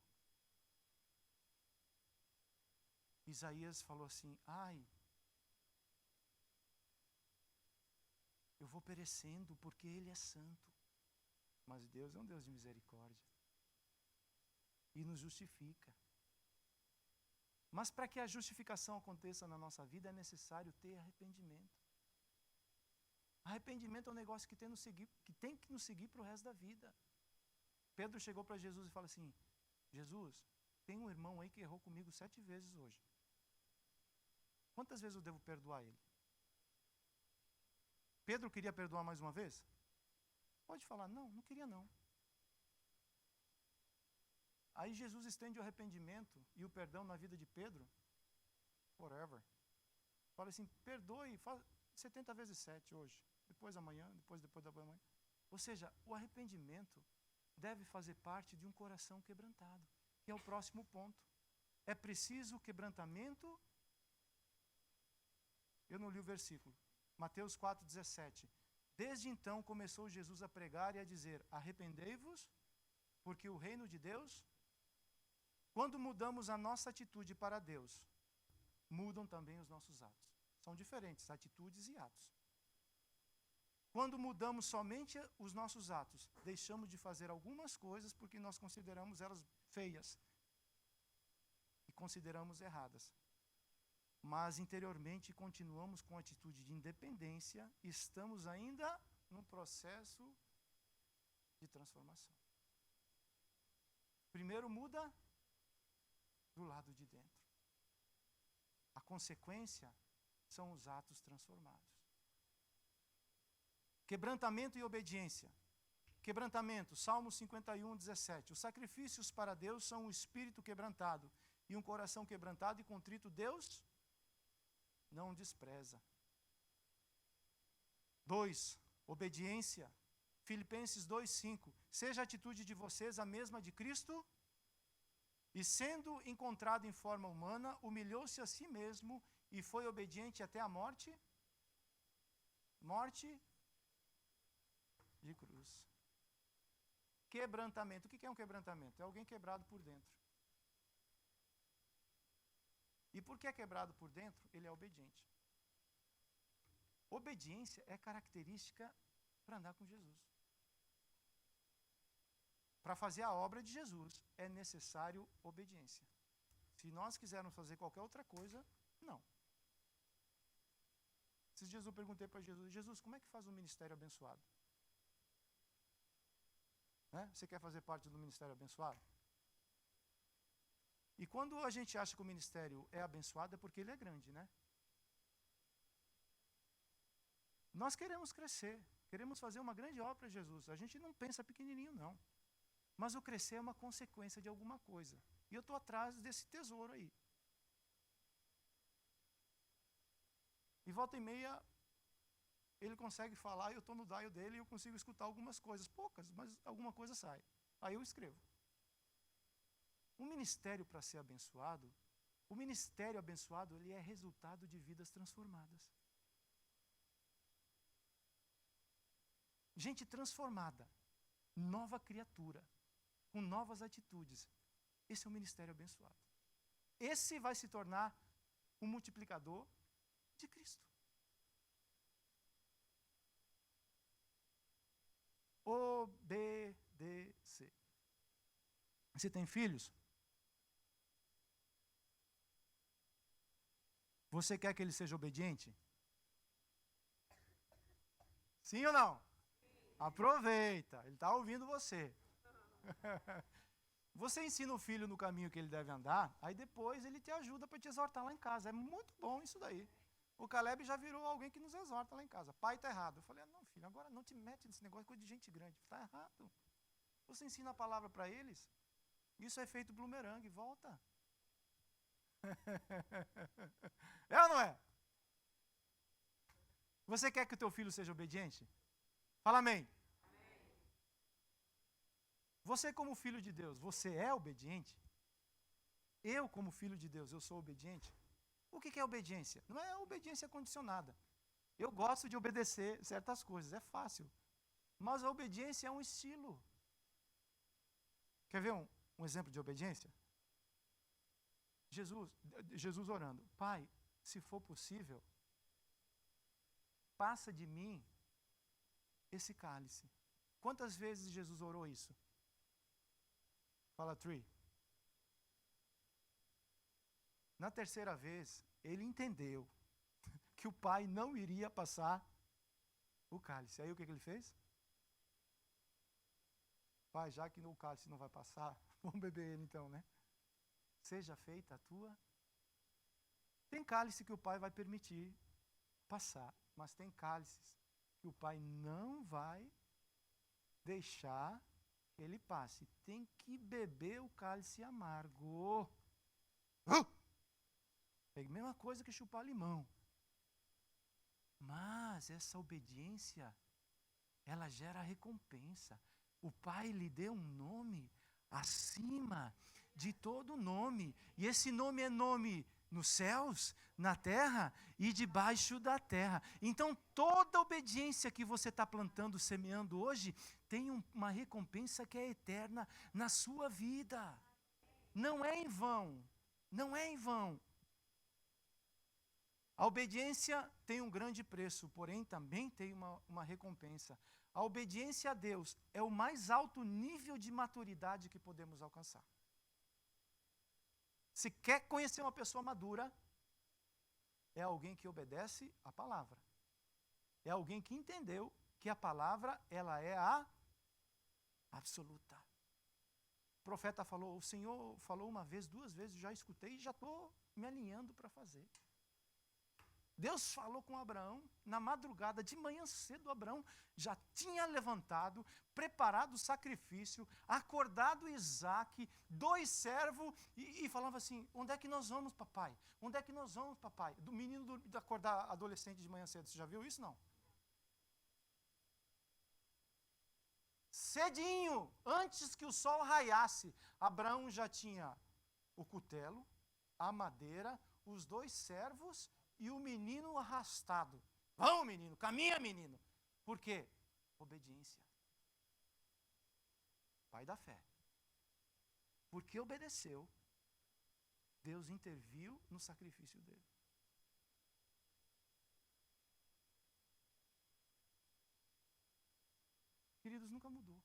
Isaías falou assim, ai, eu vou perecendo porque ele é santo. Mas Deus é um Deus de misericórdia. E nos justifica. Mas para que a justificação aconteça na nossa vida, é necessário ter arrependimento. Arrependimento é um negócio que tem que nos seguir para o resto da vida. Pedro chegou para Jesus e falou assim, Jesus, tem um irmão aí que errou comigo 7 vezes hoje. Quantas vezes eu devo perdoar ele? Pedro queria perdoar mais uma vez? Pode falar, não queria não. Aí Jesus estende o arrependimento e o perdão na vida de Pedro, forever. Fala assim, perdoe, faz 70 vezes 7 hoje, depois amanhã, depois da manhã. Ou seja, o arrependimento deve fazer parte de um coração quebrantado, que é o próximo ponto. É preciso quebrantamento. Eu não li o versículo. Mateus 4,17. Desde então começou Jesus a pregar e a dizer, arrependei-vos, porque o reino de Deus, quando mudamos a nossa atitude para Deus, mudam também os nossos atos. São diferentes, atitudes e atos. Quando mudamos somente os nossos atos, deixamos de fazer algumas coisas porque nós consideramos elas feias e consideramos erradas. Mas interiormente continuamos com atitude de independência e estamos ainda num processo de transformação. Primeiro muda do lado de dentro. A consequência são os atos transformados. Quebrantamento e obediência. Quebrantamento, Salmo 51, 17. Os sacrifícios para Deus são um espírito quebrantado e um coração quebrantado e contrito Deus não despreza. 2. Obediência. Filipenses 2:5. Seja a atitude de vocês a mesma de Cristo, e sendo encontrado em forma humana, humilhou-se a si mesmo e foi obediente até a morte de cruz. Quebrantamento. O que é um quebrantamento? É alguém quebrado por dentro. E por que é quebrado por dentro? Ele é obediente. Obediência é característica para andar com Jesus. Para fazer a obra de Jesus, é necessário obediência. Se nós quisermos fazer qualquer outra coisa, não. Esses dias eu perguntei para Jesus, Jesus, como é que faz um ministério abençoado? Né? Você quer fazer parte do ministério abençoado? E quando a gente acha que o ministério é abençoado, é porque ele é grande, né? Nós queremos crescer, queremos fazer uma grande obra para Jesus. A gente não pensa pequenininho, não. Mas o crescer é uma consequência de alguma coisa. E eu estou atrás desse tesouro aí. E volta e meia, ele consegue falar, e eu estou no dial dele e eu consigo escutar algumas coisas. Poucas, mas alguma coisa sai. Aí eu escrevo. O ministério para ser abençoado, o ministério abençoado, ele é resultado de vidas transformadas. Gente transformada, nova criatura, com novas atitudes. Esse é o ministério abençoado. Esse vai se tornar um multiplicador de Cristo. Obedecer. Você tem filhos? Você quer que ele seja obediente? Sim ou não? Aproveita, ele está ouvindo você. Você ensina o filho no caminho que ele deve andar, aí depois ele te ajuda para te exortar lá em casa. É muito bom isso daí. O Caleb já virou alguém que nos exorta lá em casa. Pai, está errado. Eu falei, não, filho, agora não te mete nesse negócio, coisa de gente grande. Está errado. Você ensina a palavra para eles, isso é feito bumerangue, volta. É ou não é? Você quer que o teu filho seja obediente? Fala amém. Você como filho de Deus, você é obediente? Eu como filho de Deus, eu sou obediente? O que é obediência? Não é obediência condicionada. Eu gosto de obedecer certas coisas, é fácil. Mas a obediência é um estilo. Quer ver um exemplo de obediência? Jesus orando, Pai, se for possível, passa de mim esse cálice. Quantas vezes Jesus orou isso? Fala, 3. Na terceira vez, ele entendeu que o pai não iria passar o cálice. Aí o que ele fez? Pai, já que o cálice não vai passar, vamos beber ele então, né? Seja feita a tua. Tem cálice que o pai vai permitir passar, mas tem cálices que o pai não vai deixar que ele passe. Tem que beber o cálice amargo. É a mesma coisa que chupar limão. Mas essa obediência, ela gera recompensa. O Pai lhe deu um nome acima de todo nome. E esse nome é nome nos céus, na terra e debaixo da terra. Então, toda obediência que você está plantando, semeando hoje, tem uma recompensa que é eterna na sua vida. Não é em vão. Não é em vão. A obediência tem um grande preço, porém também tem uma recompensa. A obediência a Deus é o mais alto nível de maturidade que podemos alcançar. Se quer conhecer uma pessoa madura, é alguém que obedece a palavra. É alguém que entendeu que a palavra, ela é a absoluta. O profeta falou, o Senhor falou uma vez, 2 vezes, já escutei e já estou me alinhando para fazer. Deus falou com Abraão, na madrugada, de manhã cedo, Abraão já tinha levantado, preparado o sacrifício, acordado Isaque, 2 servos, e falava assim, onde é que nós vamos, papai? Onde é que nós vamos, papai? Do menino acordar adolescente de manhã cedo, você já viu isso, não? Cedinho, antes que o sol raiasse, Abraão já tinha o cutelo, a madeira, os 2 servos e o menino arrastado. Vamos, menino, caminha, menino. Por quê? Obediência. Pai da fé. Porque obedeceu, Deus interviu no sacrifício dele. Queridos, nunca mudou.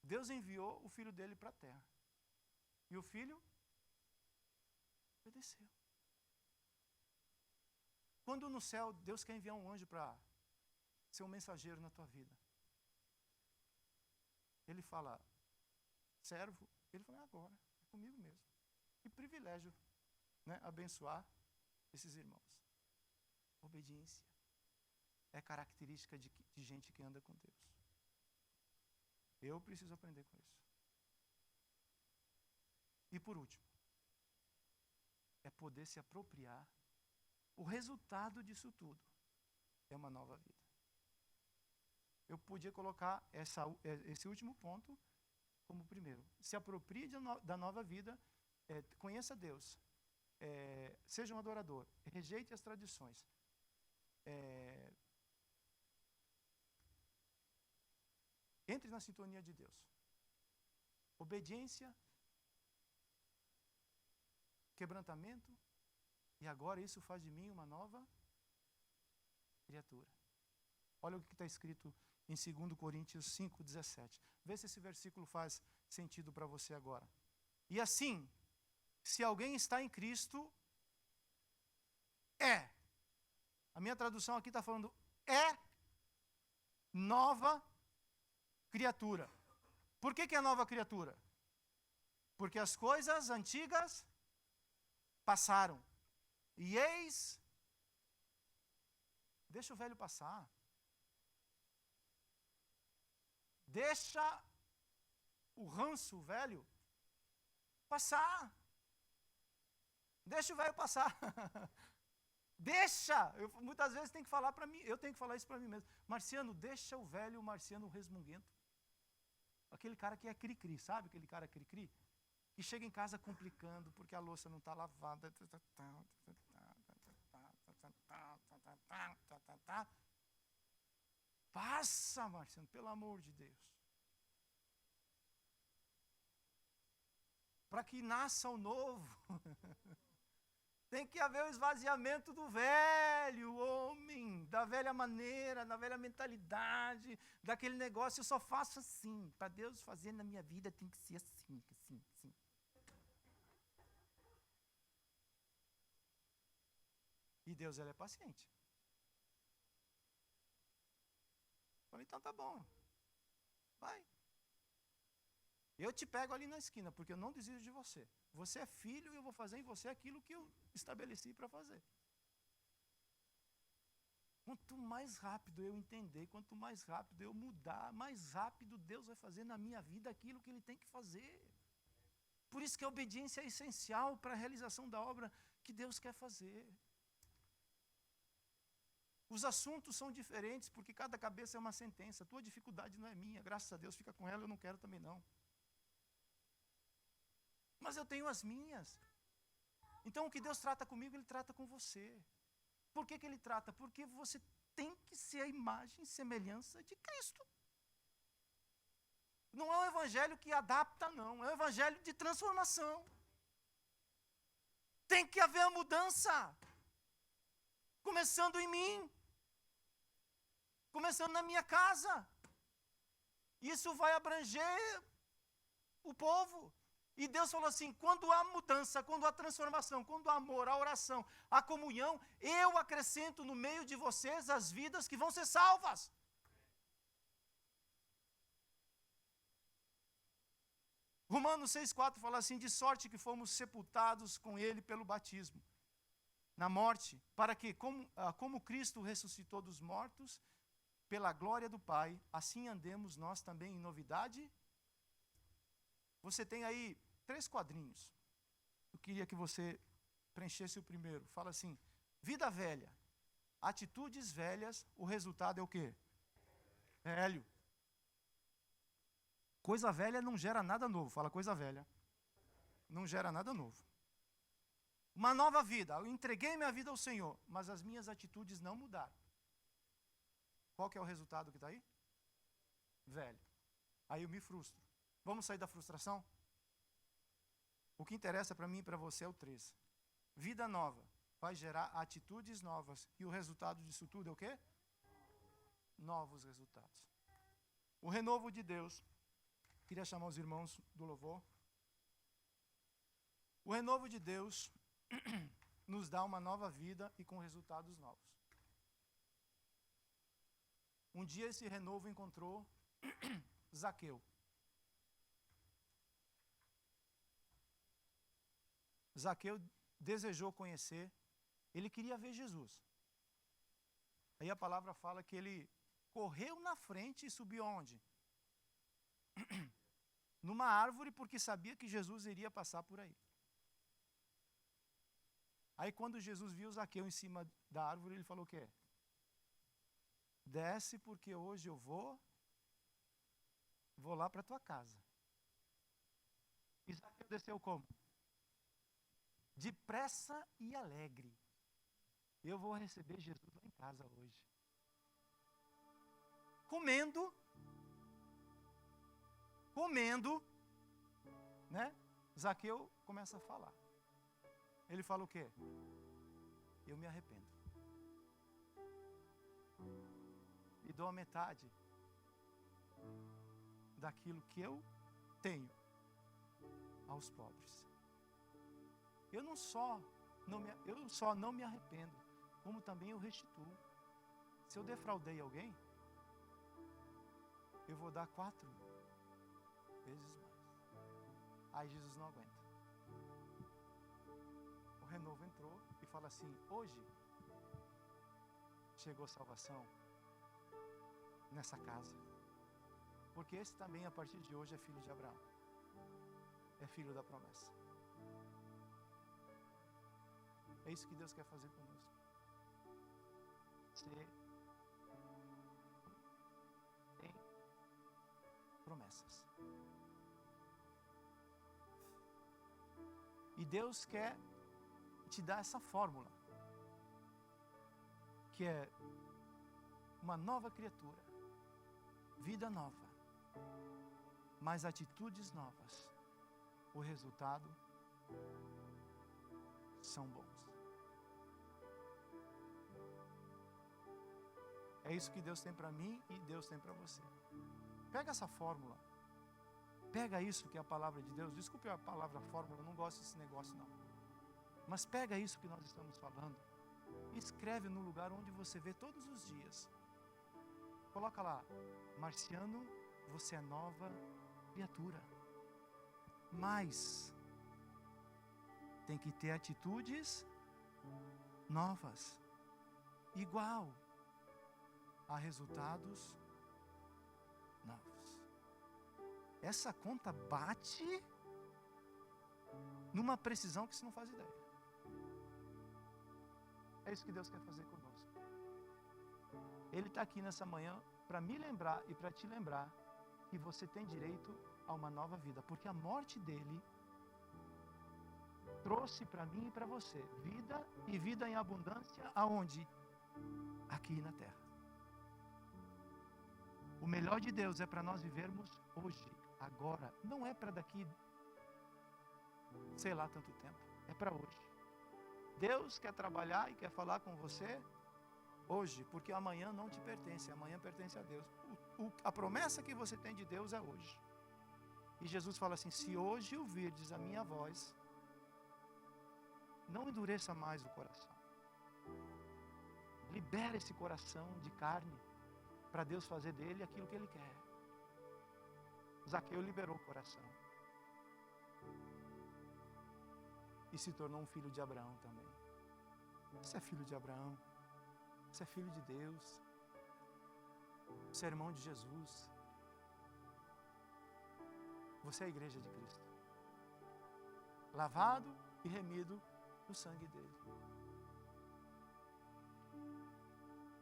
Deus enviou o filho dele para a terra. E o filho obedeceu. Quando no céu Deus quer enviar um anjo para ser um mensageiro na tua vida, ele fala, servo, ele fala, agora, é comigo mesmo. Que privilégio, né, abençoar esses irmãos. Obediência é característica de gente que anda com Deus. Eu preciso aprender com isso. E por último, é poder se apropriar. O resultado disso tudo é uma nova vida. Eu podia colocar esse último ponto como primeiro. Se aproprie da nova vida, conheça Deus, seja um adorador, rejeite as tradições. Entre na sintonia de Deus. Obediência, quebrantamento, e agora isso faz de mim uma nova criatura. Olha o que está escrito em 2 Coríntios 5:17. Vê se esse versículo faz sentido para você agora. E assim, Se alguém está em Cristo, a minha tradução aqui está falando, é nova criatura. Por que é nova criatura? Porque as coisas antigas passaram. E eis, deixa o velho passar. Deixa o ranço velho passar. Deixa o velho passar. Deixa. Muitas vezes tem que falar para mim, eu tenho que falar isso para mim mesmo. Marciano, deixa o velho Marciano resmunguento. Aquele cara que é cri-cri, sabe? Aquele cara cri-cri. Que chega em casa complicando, porque a louça não está lavada. Passa, Marciano, pelo amor de Deus. Para que nasça o novo, tem que haver o esvaziamento do velho homem, da velha maneira, da velha mentalidade, daquele negócio, eu só faço assim. Para Deus fazer na minha vida tem que ser assim, assim, assim. E Deus, ele é paciente. Falei, então tá bom, vai. Eu te pego ali na esquina, porque eu não desisto de você. Você é filho e eu vou fazer em você aquilo que eu estabeleci para fazer. Quanto mais rápido eu entender, quanto mais rápido eu mudar, mais rápido Deus vai fazer na minha vida aquilo que Ele tem que fazer. Por isso que a obediência é essencial para a realização da obra que Deus quer fazer. Os assuntos são diferentes, porque cada cabeça é uma sentença. A tua dificuldade não é minha, graças a Deus, fica com ela, eu não quero também não. Mas eu tenho as minhas. Então o que Deus trata comigo, Ele trata com você. Por que Ele trata? Porque você tem que ser a imagem e semelhança de Cristo. Não é um evangelho que adapta, não. É um evangelho de transformação. Tem que haver a mudança. Começando em mim. Começando na minha casa. Isso vai abranger o povo. E Deus falou assim, quando há mudança, quando há transformação, quando há amor, a oração, a comunhão, eu acrescento no meio de vocês as vidas que vão ser salvas. Romanos 6,4 fala assim, de sorte que fomos sepultados com Ele pelo batismo, na morte, para que, como Cristo ressuscitou dos mortos, pela glória do Pai, assim andemos nós também em novidade. Você tem aí 3 quadrinhos. Eu queria que você preenchesse o primeiro. Fala assim, vida velha, atitudes velhas, o resultado é o quê? Velho. Coisa velha não gera nada novo. Fala coisa velha. Não gera nada novo. Uma nova vida. Eu entreguei minha vida ao Senhor, mas as minhas atitudes não mudaram. Qual que é o resultado que está aí? Velho. Aí eu me frustro. Vamos sair da frustração? O que interessa para mim e para você é o 3. Vida nova vai gerar atitudes novas. E o resultado disso tudo é o quê? Novos resultados. O renovo de Deus. Queria chamar os irmãos do louvor. O renovo de Deus nos dá uma nova vida e com resultados novos. Um dia esse renovo encontrou Zaqueu. Zaqueu desejou conhecer, ele queria ver Jesus. Aí a palavra fala que ele correu na frente e subiu aonde? Numa árvore, porque sabia que Jesus iria passar por aí. Aí quando Jesus viu Zaqueu em cima da árvore, ele falou o quê? Desce, porque hoje eu vou lá para a tua casa. E Zaqueu desceu como? Depressa e alegre. Eu vou receber Jesus lá em casa hoje. Comendo, né? Zaqueu começa a falar. Ele fala o quê? Eu me arrependo. E dou a metade daquilo que eu tenho aos pobres. eu só não me arrependo, como também eu restituo. Se eu defraudei alguém, eu vou dar 4 vezes mais. Aí Jesus não aguenta. O renovo entrou e fala assim: hoje chegou salvação nessa casa, porque esse também a partir de hoje é filho de Abraão, é filho da promessa. É isso que Deus quer fazer conosco. Você tem promessas. E Deus quer te dar essa fórmula, que é uma nova criatura, vida nova, mas atitudes novas. O resultado são bons. É isso que Deus tem para mim e Deus tem para você. Pega essa fórmula. Pega isso que é a palavra de Deus. Desculpe a palavra fórmula, eu não gosto desse negócio não. Mas pega isso que nós estamos falando e escreve no lugar onde você vê todos os dias. Coloca lá: Marciano, você é nova criatura. Mas tem que ter atitudes novas. Igual a resultados novos. Essa conta bate numa precisão que você não faz ideia. É isso que Deus quer fazer conosco. Ele está aqui nessa manhã para me lembrar e para te lembrar que você tem direito a uma nova vida, porque a morte dele trouxe para mim e para você vida, e vida em abundância. Aonde? Aqui na terra. O melhor de Deus é para nós vivermos hoje, agora. Não é para daqui, sei lá, tanto tempo. É para hoje. Deus quer trabalhar e quer falar com você hoje, porque amanhã não te pertence, amanhã pertence a Deus. A promessa que você tem de Deus é hoje. E Jesus fala assim: se hoje ouvirdes a minha voz, não endureça mais o coração. Libera esse coração de carne para Deus fazer dele aquilo que ele quer. Zaqueu liberou o coração e se tornou um filho de Abraão também. Você é filho de Abraão, você é filho de Deus, você é irmão de Jesus, você é a igreja de Cristo, lavado e remido no sangue dele.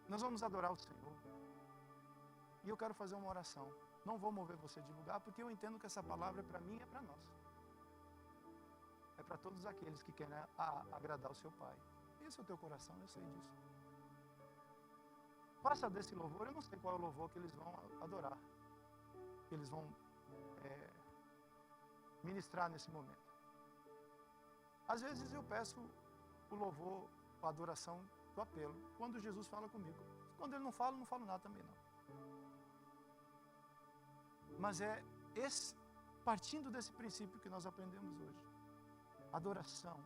Nós vamos adorar o Senhor. E eu quero fazer uma oração. Não vou mover você de lugar, porque eu entendo que essa palavra é para mim e é para nós. É para todos aqueles que querem agradar o seu Pai. Esse é o teu coração, eu sei disso. Faça desse louvor, eu não sei qual é o louvor que eles vão adorar, que eles vão ministrar nesse momento. Às vezes eu peço o louvor, a adoração do apelo, quando Jesus fala comigo. Quando ele não falo nada também não. Mas é partindo desse princípio que nós aprendemos hoje. Adoração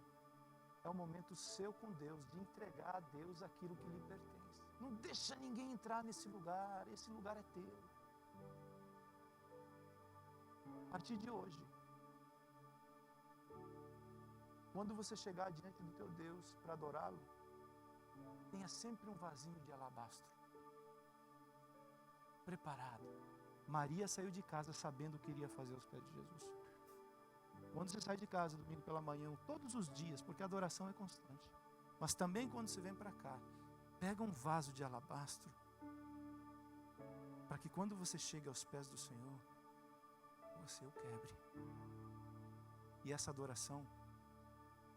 é o momento seu com Deus, de entregar a Deus aquilo que lhe pertence. Não deixa ninguém entrar nesse lugar, esse lugar é teu. A partir de hoje, quando você chegar diante do teu Deus para adorá-lo, tenha sempre um vasinho de alabastro preparado. Maria saiu de casa sabendo o que iria fazer aos pés de Jesus. Quando você sai de casa domingo pela manhã, todos os dias, porque a adoração é constante, mas também quando você vem para cá, pega um vaso de alabastro, para que quando você chega aos pés do Senhor, você o quebre. E essa adoração,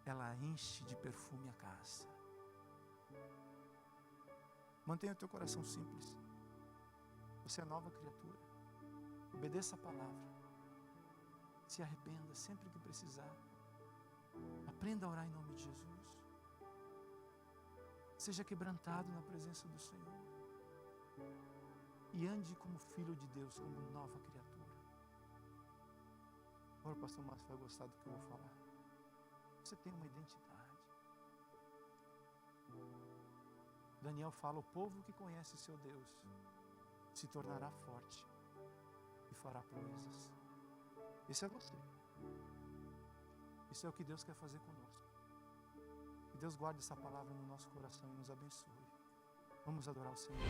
ela enche de perfume a casa. Mantenha o teu coração simples. Você é nova criatura. Obedeça a palavra. Se arrependa sempre que precisar. Aprenda a orar em nome de Jesus. Seja quebrantado na presença do Senhor. E ande como filho de Deus, como nova criatura. Agora o pastor Márcio vai gostar do que eu vou falar. Você tem uma identidade. Daniel fala, o povo que conhece seu Deus se tornará forte e fará proezas. Esse é você. Isso é o que Deus quer fazer conosco. Que Deus guarde essa palavra no nosso coração e nos abençoe. Vamos adorar o Senhor.